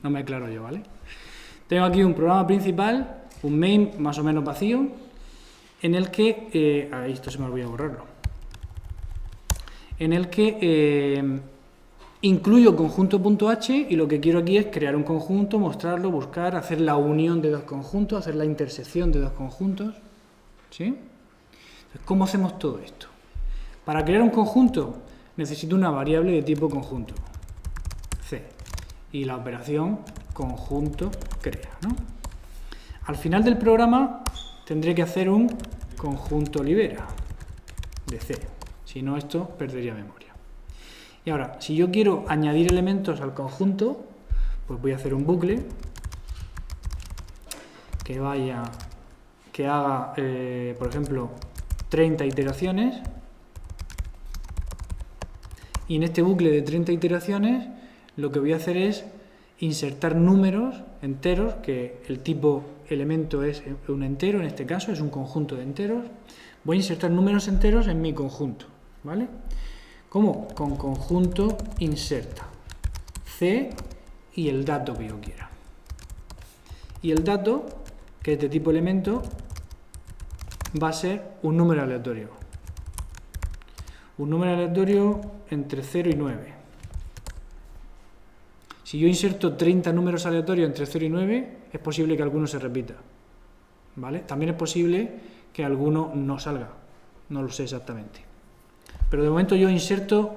No me aclaro yo, ¿vale? Tengo aquí un programa principal, un main más o menos vacío, en el que... esto se me olvidó borrarlo. En el que incluyo conjunto.h y lo que quiero aquí es crear un conjunto, mostrarlo, buscar, hacer la unión de dos conjuntos, hacer la intersección de dos conjuntos. ¿Sí? Entonces, ¿cómo hacemos todo esto? Para crear un conjunto necesito una variable de tipo conjunto, C, y la operación conjunto crea, ¿no? Al final del programa tendré que hacer un conjunto libera de C, si no esto perdería memoria. Y ahora, si yo quiero añadir elementos al conjunto, pues voy a hacer un bucle que haga, por ejemplo, 30 iteraciones. Y en este bucle de 30 iteraciones, lo que voy a hacer es insertar números enteros, que el tipo elemento es un entero, en este caso es un conjunto de enteros. Voy a insertar números enteros en mi conjunto, ¿vale? ¿Cómo? Con conjunto inserta C y el dato que yo quiera. Y el dato, que es de tipo elemento, va a ser un número aleatorio. Un número aleatorio entre 0 y 9. Si yo inserto 30 números aleatorios entre 0 y 9, es posible que alguno se repita, ¿vale? También es posible que alguno no salga, no lo sé exactamente. Pero de momento yo inserto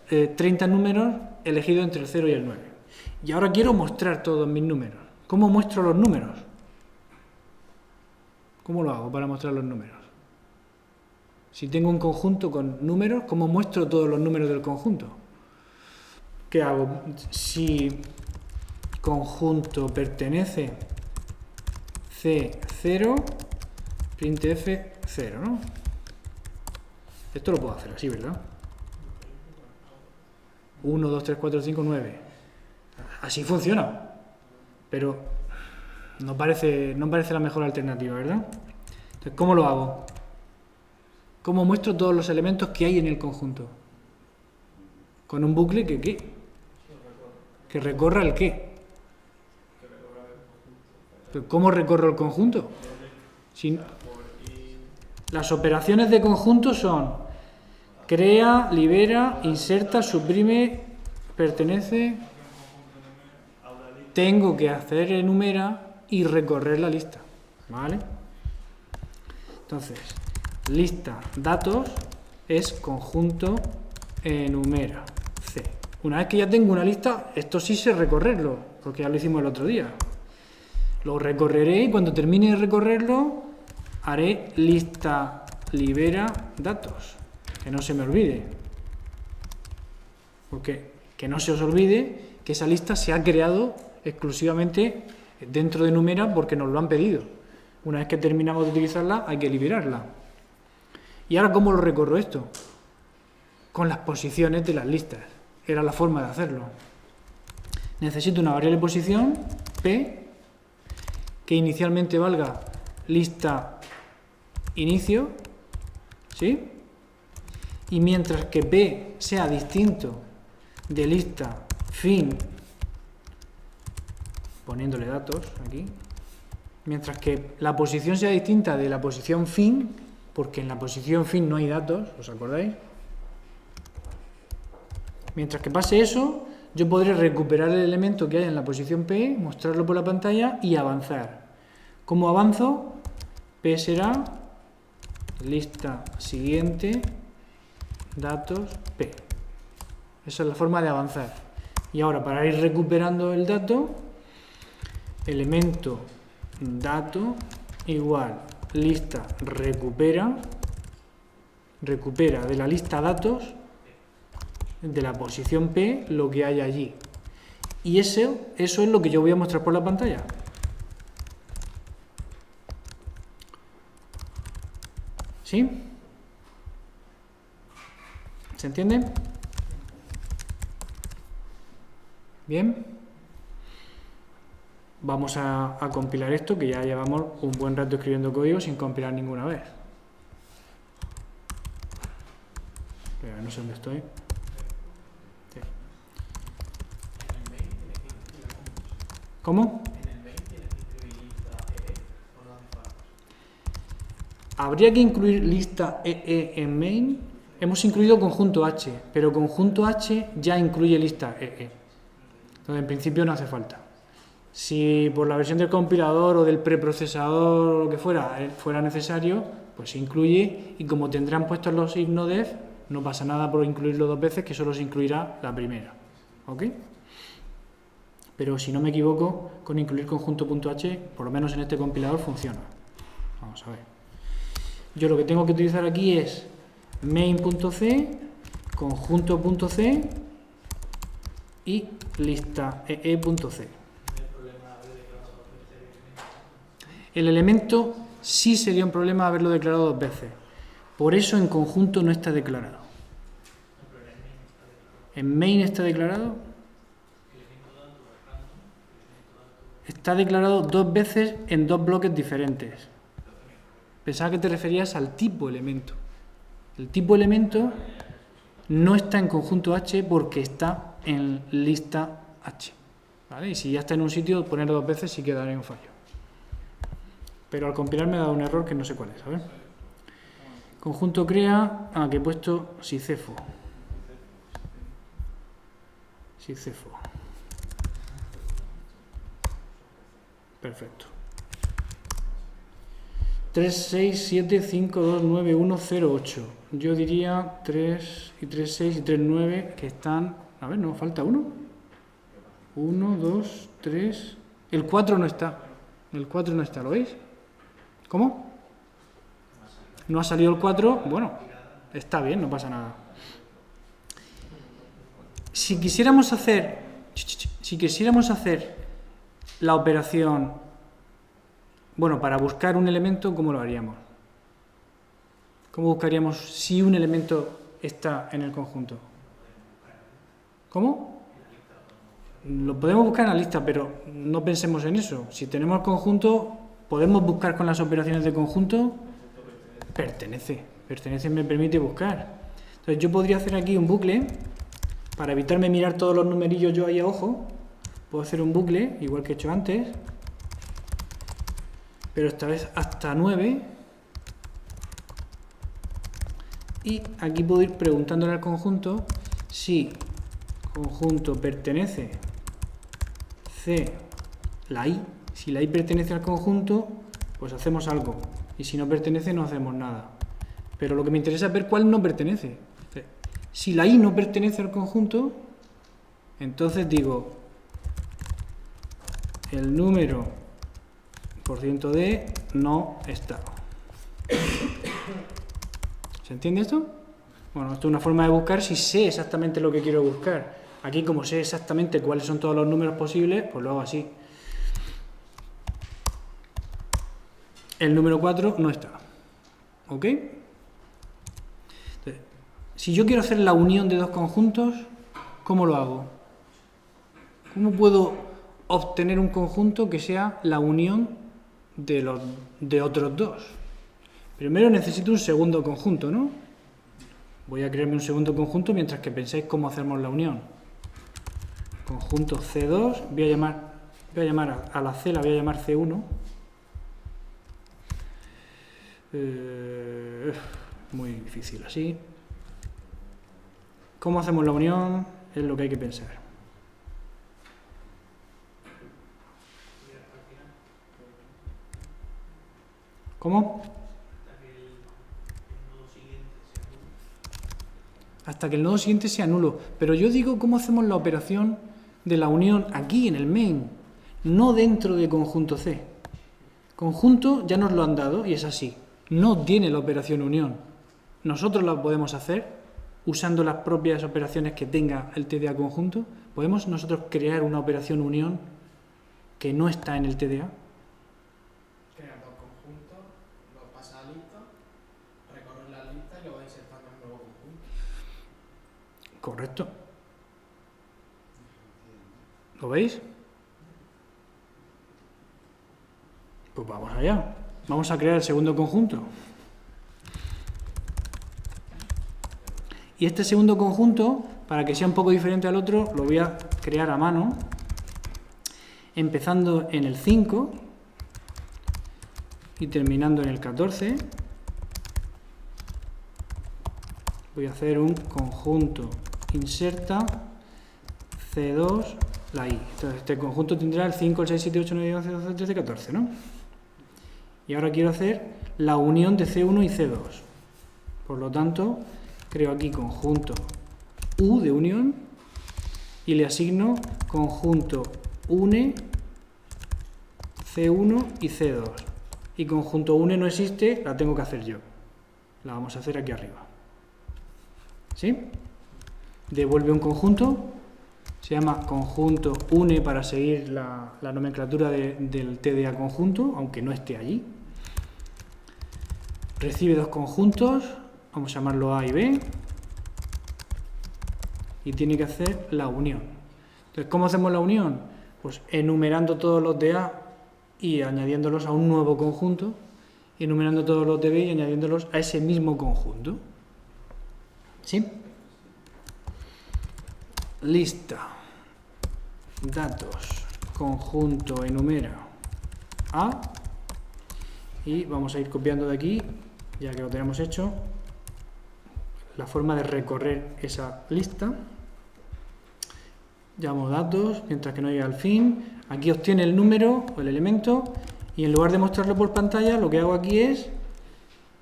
30 números elegidos entre el 0 y el 9. Y ahora quiero mostrar todos mis números. ¿Cómo muestro los números? ¿Cómo lo hago para mostrar los números? Si tengo un conjunto con números, ¿cómo muestro todos los números del conjunto? ¿Qué hago? Si conjunto pertenece C0, printf 0, ¿no? Esto lo puedo hacer así, ¿verdad? 1, 2, 3, 4, 5, 9. Así funciona. Pero no parece la mejor alternativa, ¿verdad? Entonces, ¿cómo lo hago? ¿Cómo muestro todos los elementos que hay en el conjunto? Con un bucle que ¿qué? Que recorra el qué. ¿Pero cómo recorro el conjunto? Las operaciones de conjunto son crea, libera, inserta, suprime, pertenece. Tengo que hacer enumera y recorrer la lista, ¿vale? Entonces, lista datos es conjunto enumera C. Una vez que ya tengo una lista, esto sí sé recorrerlo, porque ya lo hicimos el otro día. Lo recorreré y cuando termine de recorrerlo, haré lista libera datos. Que no se me olvide. Porque que no se os olvide que esa lista se ha creado exclusivamente dentro de enumera porque nos lo han pedido. Una vez que terminamos de utilizarla, hay que liberarla. ¿Y ahora cómo lo recorro esto? Con las posiciones de las listas. Era la forma de hacerlo. Necesito una variable posición, P, que inicialmente valga lista inicio, ¿sí? Y mientras que P sea distinto de lista fin, poniéndole datos aquí, mientras que la posición sea distinta de la posición fin, porque en la posición fin no hay datos, ¿os acordáis? Mientras que pase eso, yo podré recuperar el elemento que hay en la posición P, mostrarlo por la pantalla y avanzar. ¿Cómo avanzo? P será lista siguiente, datos, P. Esa es la forma de avanzar. Y ahora, para ir recuperando el dato, elemento dato igual lista recupera de la lista datos de la posición P lo que hay allí. Y eso es lo que yo voy a mostrar por la pantalla. ¿Sí? ¿Se entiende? Bien. Vamos a compilar esto, que ya llevamos un buen rato escribiendo código sin compilar ninguna vez. Pero no sé dónde estoy. Sí. ¿Cómo? ¿Habría que incluir lista EE en main? Hemos incluido conjunto H, pero conjunto H ya incluye lista EE. Entonces, en principio no hace falta. Si por la versión del compilador o del preprocesador o lo que fuera necesario, pues se incluye y como tendrán puestos los ignodef, no pasa nada por incluirlo dos veces, que solo se incluirá la primera. ¿Ok? Pero si no me equivoco, con incluir conjunto.h, por lo menos en este compilador funciona. Vamos a ver. Yo lo que tengo que utilizar aquí es main.c, conjunto.c y lista ee.c. El elemento sí sería un problema haberlo declarado dos veces. Por eso en conjunto no está declarado. En main está declarado. Está declarado dos veces en dos bloques diferentes. Pensaba que te referías al tipo elemento. El tipo elemento no está en conjunto H porque está en lista H. ¿Vale? Y si ya está en un sitio, ponerlo dos veces sí quedaría un fallo. Pero al compilar me ha dado un error que no sé cuál es. A ver. Conjunto crea. Que he puesto Sicefo. Sicefo. Perfecto. 3, 6, 7, 5, 2, 9, 1, 0, 8. Yo diría 3 y 3, 6 y 3, 9 que están... A ver, no, falta uno. 1, 2, 3... El 4 no está. El 4 no está, ¿lo veis? ¿Cómo? ¿No ha salido el 4? Bueno, está bien, no pasa nada. Si quisiéramos hacer la operación, bueno, para buscar un elemento, ¿cómo lo haríamos? ¿Cómo buscaríamos si un elemento está en el conjunto? ¿Cómo? Lo podemos buscar en la lista, pero no pensemos en eso. Si tenemos el conjunto, podemos buscar con las operaciones de conjunto. Pertenece. Pertenece me permite buscar. Entonces yo podría hacer aquí un bucle, para evitarme mirar todos los numerillos yo ahí a ojo. Puedo hacer un bucle, igual que he hecho antes. pero esta vez hasta 9. Y aquí puedo ir preguntándole al conjunto si conjunto pertenece C, la I. Si la I pertenece al conjunto, pues hacemos algo. Y si no pertenece, no hacemos nada. Pero lo que me interesa es ver cuál no pertenece. Si la I no pertenece al conjunto, entonces digo el número %d no está. ¿Se entiende esto? Bueno, esto es una forma de buscar si sé exactamente lo que quiero buscar. Aquí, como sé exactamente cuáles son todos los números posibles, pues lo hago así. El número 4 no está. ¿Ok? Entonces, si yo quiero hacer la unión de dos conjuntos, ¿cómo lo hago? ¿Cómo puedo obtener un conjunto que sea la unión de otros dos? Primero necesito un segundo conjunto, ¿no? Voy a crearme un segundo conjunto mientras que pensáis cómo hacemos la unión. Conjunto C2, voy a llamar a la C, la voy a llamar C1. Muy difícil así. ¿Cómo hacemos la unión? Es lo que hay que pensar. ¿Cómo? Hasta que el nodo siguiente sea nulo. Pero yo digo cómo hacemos la operación de la unión aquí en el main, no dentro de conjunto C. Conjunto ya nos lo han dado y es así. No tiene la operación unión. Nosotros la podemos hacer usando las propias operaciones que tenga el TDA conjunto. Podemos nosotros crear una operación unión que no está en el TDA. Crear dos conjuntos, los pasa a lista, recorrer la lista y lo va insertando en un nuevo conjunto. Correcto. ¿Lo veis? Pues vamos allá. Vamos a crear el segundo conjunto. Y este segundo conjunto, para que sea un poco diferente al otro, lo voy a crear a mano, empezando en el 5 y terminando en el 14. Voy a hacer un conjunto inserta C2 la I. Entonces este conjunto tendrá el 5, el 6, 7, 8, 9, 10, 11, 12, 13, 14, ¿no? Y ahora quiero hacer la unión de C1 y C2. Por lo tanto, creo aquí conjunto U de unión y le asigno conjunto UNE C1 y C2. Y conjunto UNE no existe, la tengo que hacer yo. La vamos a hacer aquí arriba. ¿Sí? Devuelve un conjunto, se llama conjunto UNE para seguir la nomenclatura del TDA conjunto, aunque no esté allí. Recibe dos conjuntos, vamos a llamarlo A y B, y tiene que hacer la unión. Entonces, ¿cómo hacemos la unión? Pues enumerando todos los de A y añadiéndolos a un nuevo conjunto, enumerando todos los de B y añadiéndolos a ese mismo conjunto. ¿Sí? Lista, datos, conjunto, enumera A, y vamos a ir copiando de aquí, ya que lo tenemos hecho, la forma de recorrer esa lista. Llamo datos, mientras que no llegue al fin. Aquí obtiene el número o el elemento, y en lugar de mostrarlo por pantalla, lo que hago aquí es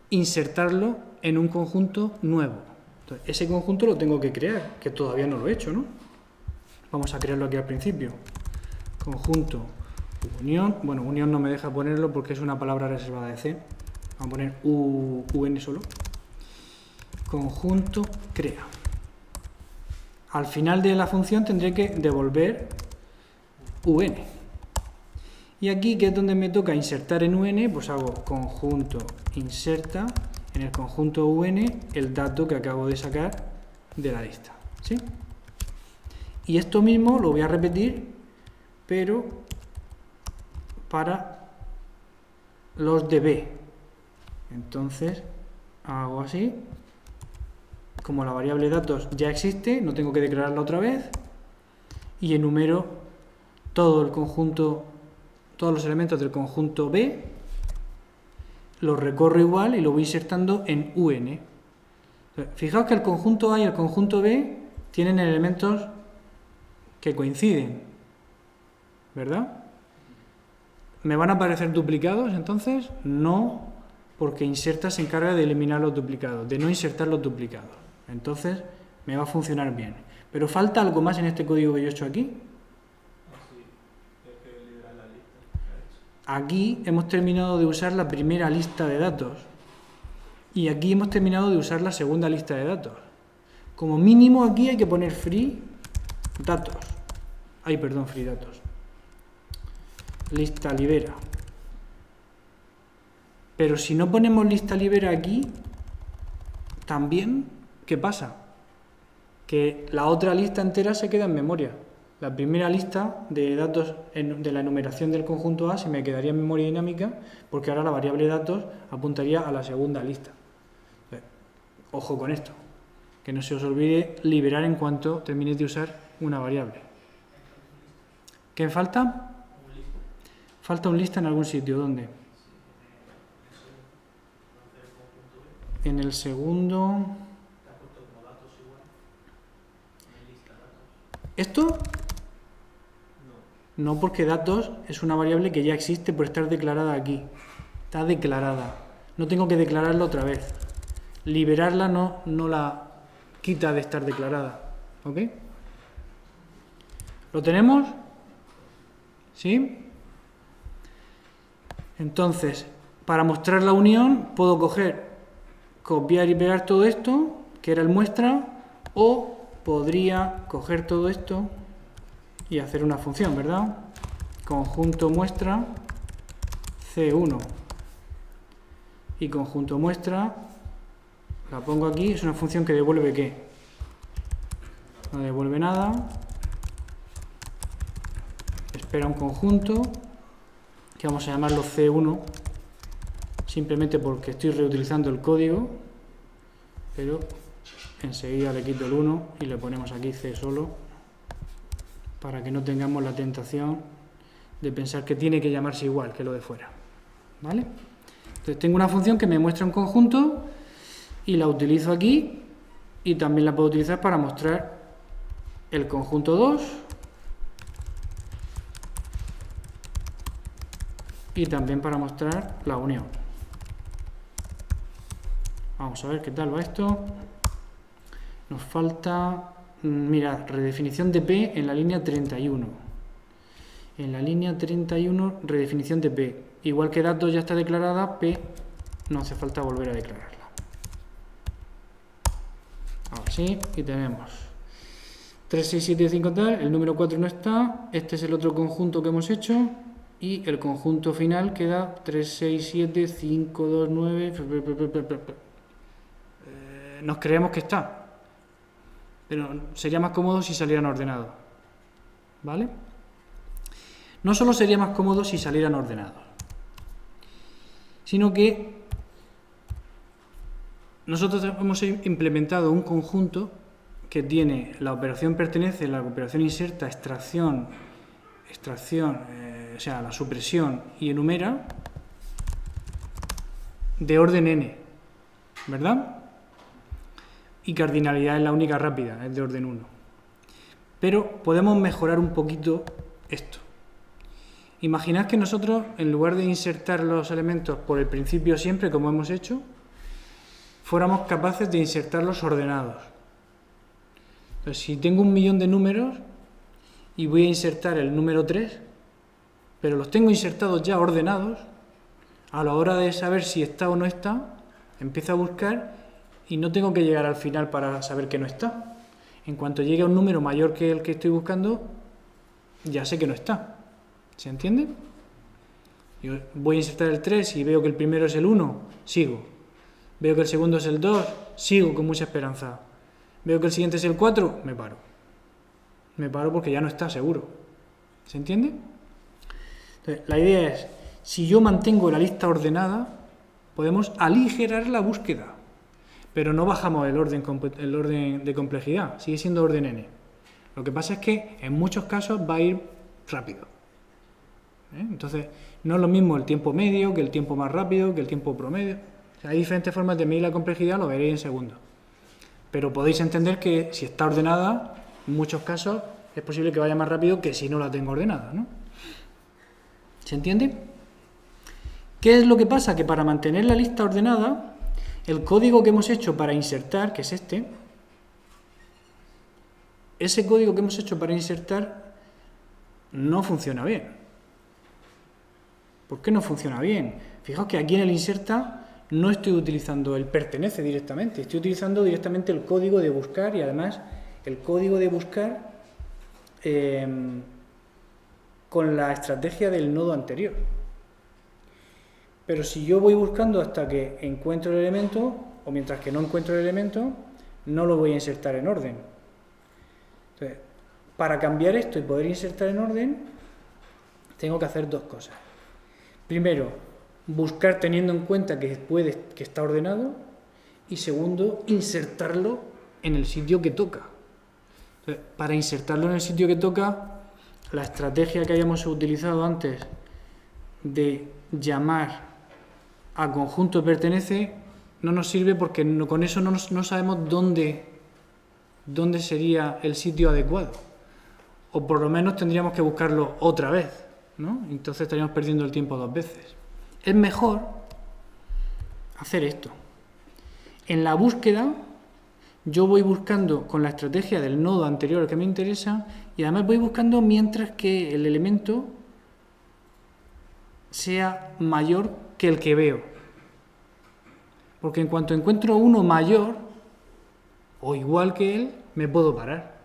insertarlo en un conjunto nuevo. Entonces, ese conjunto lo tengo que crear, que todavía no lo he hecho, ¿no? Vamos a crearlo aquí al principio. Conjunto unión. Bueno, unión no me deja ponerlo porque es una palabra reservada de C. Vamos a poner UN solo. Conjunto crea. Al final de la función tendré que devolver UN. Y aquí, que es donde me toca insertar en UN, pues hago conjunto inserta en el conjunto UN el dato que acabo de sacar de la lista. ¿Sí? Y esto mismo lo voy a repetir, pero para los de B. Entonces, hago así. Como la variable datos ya existe, no tengo que declararla otra vez. Y enumero todo el conjunto, todos los elementos del conjunto B lo recorro igual y lo voy insertando en UN. Fijaos que el conjunto A y el conjunto B tienen elementos que coinciden, ¿verdad? ¿Me van a aparecer duplicados entonces? No, porque inserta se encarga de eliminar los duplicados, de no insertar los duplicados. Entonces me va a funcionar bien. Pero falta algo más en este código que yo he hecho aquí. Aquí hemos terminado de usar la primera lista de datos y aquí hemos terminado de usar la segunda lista de datos. Como mínimo aquí hay que poner free datos. Free datos. Lista libera. Pero si no ponemos lista libera aquí, también, ¿qué pasa? Que la otra lista entera se queda en memoria. La primera lista de datos de la enumeración del conjunto A se me quedaría en memoria dinámica porque ahora la variable datos apuntaría a la segunda lista. Ojo con esto, que no se os olvide liberar en cuanto terminéis de usar una variable. ¿Qué falta? Falta un lista en algún sitio. ¿Dónde? En el segundo. ¿Esto? No, porque datos es una variable que ya existe por estar declarada aquí. Está declarada. No tengo que declararla otra vez. Liberarla no la quita de estar declarada. ¿Ok? ¿Lo tenemos? ¿Sí? Entonces, para mostrar la unión, puedo copiar y pegar todo esto, que era el muestra, o podría coger todo esto y hacer una función, ¿verdad? Conjunto muestra C1 y conjunto muestra, la pongo aquí, es una función que devuelve ¿qué? No devuelve nada, espera un conjunto que vamos a llamarlo C1 simplemente porque estoy reutilizando el código, pero enseguida le quito el 1 y le ponemos aquí C solo para que no tengamos la tentación de pensar que tiene que llamarse igual que lo de fuera, ¿vale? Entonces tengo una función que me muestra un conjunto y la utilizo aquí y también la puedo utilizar para mostrar el conjunto 2 y también para mostrar la unión. Vamos a ver qué tal va esto. Nos falta, mirad, redefinición de P en la línea 31. En la línea 31, redefinición de P. Igual que datos ya está declarada, P no hace falta volver a declararla. Ahora sí, y tenemos 3, 6, 7, 5 tal, el número 4 no está, este es el otro conjunto que hemos hecho, y el conjunto final queda 3, 6, 7, 5, 2, 9... Nos creemos que está, pero sería más cómodo si salieran ordenados, ¿vale? No solo sería más cómodo si salieran ordenados, sino que nosotros hemos implementado un conjunto que tiene la operación pertenece, la operación inserta, extracción, o sea, la supresión y enumera de orden n, ¿verdad? Y cardinalidad es la única rápida, es de orden 1. Pero podemos mejorar un poquito esto. Imaginad que nosotros, en lugar de insertar los elementos por el principio siempre, como hemos hecho, fuéramos capaces de insertarlos ordenados. Entonces, si tengo 1.000.000 de números y voy a insertar el número 3, pero los tengo insertados ya ordenados, a la hora de saber si está o no está, empiezo a buscar y no tengo que llegar al final para saber que no está. En cuanto llegue a un número mayor que el que estoy buscando, ya sé que no está. ¿Se entiende? Yo voy a insertar el 3 y veo que el primero es el 1, sigo. Veo que el segundo es el 2, sigo con mucha esperanza. Veo que el siguiente es el 4, me paro. Me paro porque ya no está seguro. ¿Se entiende? Entonces, la idea es, si yo mantengo la lista ordenada, podemos aligerar la búsqueda. Pero no bajamos el orden de complejidad, sigue siendo orden n. Lo que pasa es que en muchos casos va a ir rápido. Entonces, No es lo mismo el tiempo medio que el tiempo más rápido, que el tiempo promedio. O sea, hay diferentes formas de medir la complejidad, lo veréis en segundos. Pero podéis entender que si está ordenada, en muchos casos es posible que vaya más rápido que si no la tengo ordenada, ¿no? ¿Se entiende? ¿Qué es lo que pasa? Que para mantener la lista ordenada, el código que hemos hecho para insertar, que es este, ese código que hemos hecho para insertar no funciona bien. ¿Por qué no funciona bien? Fijaos que aquí en el inserta no estoy utilizando el pertenece directamente, estoy utilizando directamente el código de buscar y además el código de buscar con la estrategia del nodo anterior. Pero si yo voy buscando hasta que encuentro el elemento, o mientras que no encuentro el elemento, no lo voy a insertar en orden. Entonces, para cambiar esto y poder insertar en orden, tengo que hacer dos cosas. Primero, buscar teniendo en cuenta que está ordenado, y segundo, insertarlo en el sitio que toca. Entonces, para insertarlo en el sitio que toca, la estrategia que habíamos utilizado antes de llamar a conjunto pertenece no nos sirve porque con eso no sabemos dónde sería el sitio adecuado. O por lo menos tendríamos que buscarlo otra vez, ¿no? Entonces estaríamos perdiendo el tiempo dos veces. Es mejor hacer esto. En la búsqueda, yo voy buscando con la estrategia del nodo anterior que me interesa y además voy buscando mientras que el elemento sea mayor que el que veo. Porque en cuanto encuentro uno mayor o igual que él, me puedo parar.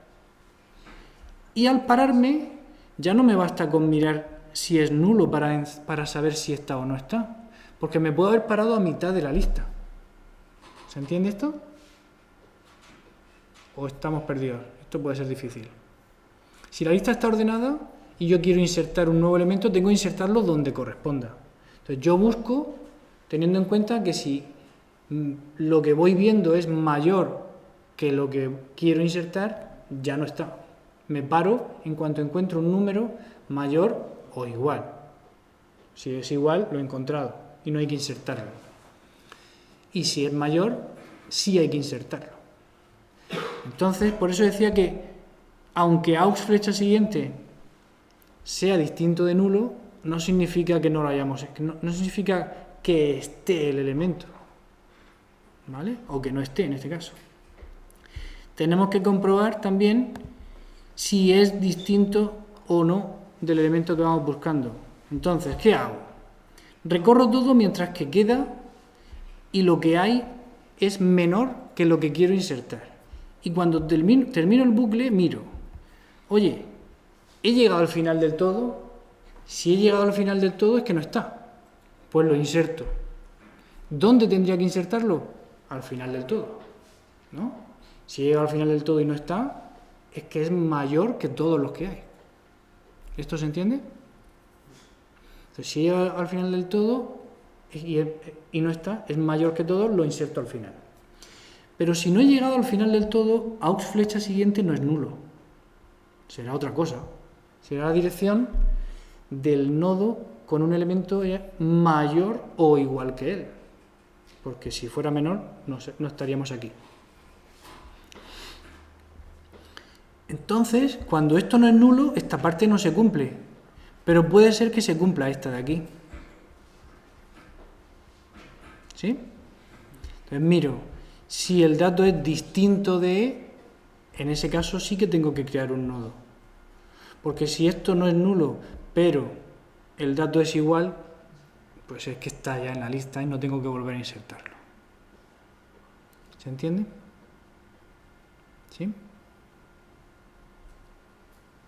Y al pararme, ya no me basta con mirar si es nulo para saber si está o no está. Porque me puedo haber parado a mitad de la lista. ¿Se entiende esto? ¿O estamos perdidos? Esto puede ser difícil. Si la lista está ordenada y yo quiero insertar un nuevo elemento, tengo que insertarlo donde corresponda. Entonces yo busco teniendo en cuenta que si lo que voy viendo es mayor que lo que quiero insertar, ya no está. Me paro en cuanto encuentro un número mayor o igual. Si es igual, lo he encontrado y no hay que insertarlo. Y si es mayor, sí hay que insertarlo. Entonces, por eso decía que aunque aux flecha siguiente sea distinto de nulo, no significa que no lo hayamos, no significa que esté el elemento, ¿vale? O que no esté en este caso. Tenemos que comprobar también si es distinto o no del elemento que vamos buscando. Entonces, ¿qué hago? Recorro todo mientras que queda y lo que hay es menor que lo que quiero insertar. Y cuando termino el bucle, miro. Oye, ¿he llegado al final del todo? Si he llegado al final del todo es que no está. Pues lo inserto. ¿Dónde tendría que insertarlo? Al final del todo, ¿no? Si he llegado al final del todo y no está, es que es mayor que todos los que hay. ¿Esto se entiende? Entonces, si he llegado al final del todo y no está, es mayor que todos, lo inserto al final. Pero si no he llegado al final del todo, aux flecha siguiente no es nulo. Será otra cosa. Será la dirección del nodo con un elemento mayor o igual que él. Porque si fuera menor, no estaríamos aquí. Entonces, cuando esto no es nulo, esta parte no se cumple. Pero puede ser que se cumpla esta de aquí. ¿Sí? Entonces miro. Si el dato es distinto de E, en ese caso sí que tengo que crear un nodo. Porque si esto no es nulo, pero el dato es igual, pues es que está ya en la lista y no tengo que volver a insertarlo. ¿Se entiende? ¿Sí?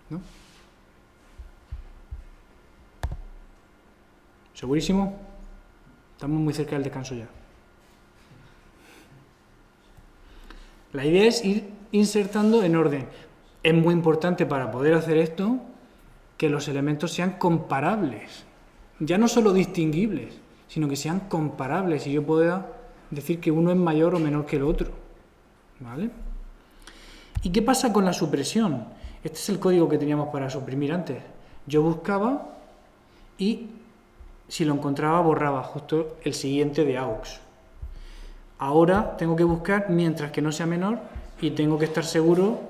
¿No? ¿Segurísimo? Estamos muy cerca del descanso ya. La idea es ir insertando en orden. Es muy importante para poder hacer esto que los elementos sean comparables. Ya no solo distinguibles, sino que sean comparables y yo pueda decir que uno es mayor o menor que el otro. ¿Vale? ¿Y qué pasa con la supresión? Este es el código que teníamos para suprimir antes. Yo buscaba y si lo encontraba borraba justo el siguiente de aux. Ahora tengo que buscar mientras que no sea menor y tengo que estar seguro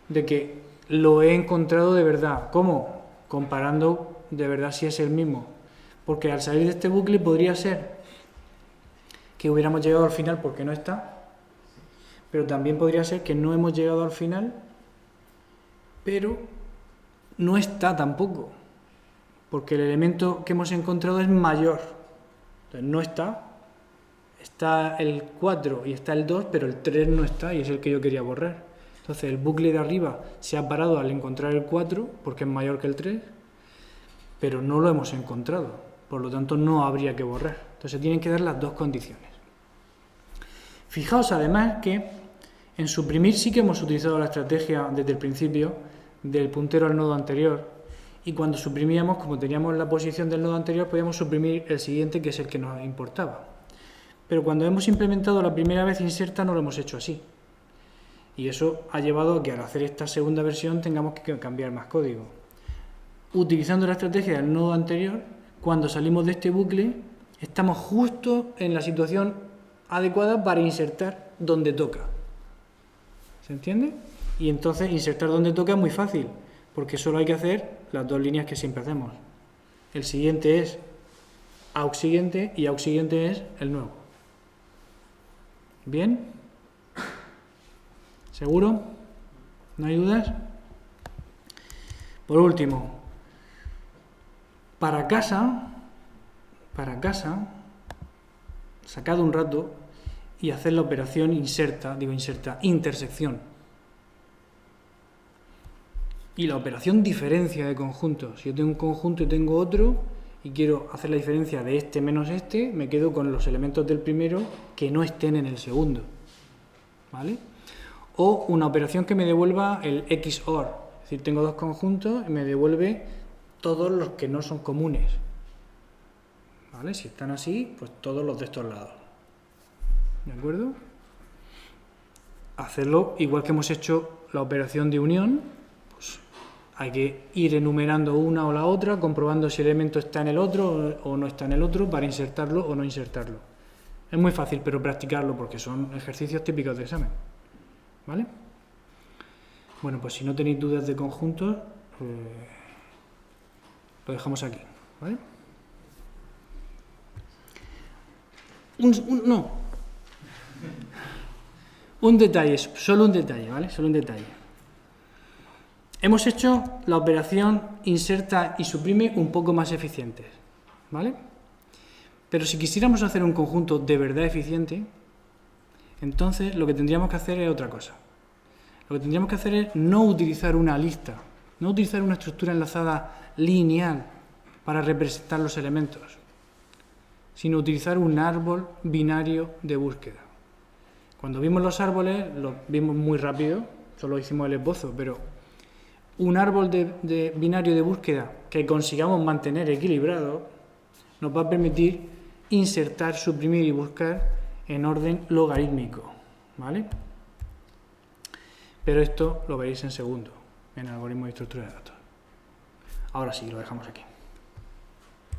de que lo he encontrado de verdad. ¿Cómo? Comparando de verdad si es el mismo. Porque al salir de este bucle podría ser que hubiéramos llegado al final porque no está, pero también podría ser que no hemos llegado al final, pero no está tampoco, porque el elemento que hemos encontrado es mayor. Entonces no está. Está el 4 y está el 2, pero el 3 no está y es el que yo quería borrar. Entonces el bucle de arriba se ha parado al encontrar el 4 porque es mayor que el 3, pero no lo hemos encontrado, por lo tanto no habría que borrar. Entonces tienen que dar las dos condiciones. Fijaos además que en suprimir sí que hemos utilizado la estrategia desde el principio del puntero al nodo anterior, y cuando suprimíamos, como teníamos la posición del nodo anterior, podíamos suprimir el siguiente, que es el que nos importaba. Pero cuando hemos implementado la primera vez inserta no lo hemos hecho así. Y eso ha llevado a que al hacer esta segunda versión tengamos que cambiar más código. Utilizando la estrategia del nodo anterior, cuando salimos de este bucle, estamos justo en la situación adecuada para insertar donde toca. ¿Se entiende? Y entonces insertar donde toca es muy fácil, porque solo hay que hacer las dos líneas que siempre hacemos. El siguiente es aux siguiente y aux siguiente es el nuevo. ¿Bien? ¿Seguro? ¿No hay dudas? Por último, para casa, sacad un rato y haced la operación intersección. Y la operación diferencia de conjuntos. Si yo tengo un conjunto y tengo otro, y quiero hacer la diferencia de este menos este, me quedo con los elementos del primero que no estén en el segundo. ¿Vale? O una operación que me devuelva el XOR. Es decir, tengo dos conjuntos y me devuelve todos los que no son comunes. ¿Vale? Si están así, pues todos los de estos lados. ¿De acuerdo? Hacerlo igual que hemos hecho la operación de unión. Pues hay que ir enumerando una o la otra, comprobando si el elemento está en el otro o no está en el otro para insertarlo o no insertarlo. Es muy fácil, pero practicarlo porque son ejercicios típicos de examen. ¿Vale? Bueno, pues si no tenéis dudas de conjuntos, lo dejamos aquí. ¿Vale? Un detalle, solo un detalle, ¿vale? Solo un detalle. Hemos hecho la operación inserta y suprime un poco más eficientes, ¿vale? Pero si quisiéramos hacer un conjunto de verdad eficiente, entonces lo que tendríamos que hacer es otra cosa. Lo que tendríamos que hacer es no utilizar una lista, no utilizar una estructura enlazada lineal para representar los elementos, sino utilizar un árbol binario de búsqueda. Cuando vimos los árboles, los vimos muy rápido, solo hicimos el esbozo, pero un árbol de binario de búsqueda que consigamos mantener equilibrado nos va a permitir insertar, suprimir y buscar en orden logarítmico, ¿vale? Pero esto lo veréis en segundo, en el algoritmo de estructura de datos. Ahora sí, lo dejamos aquí.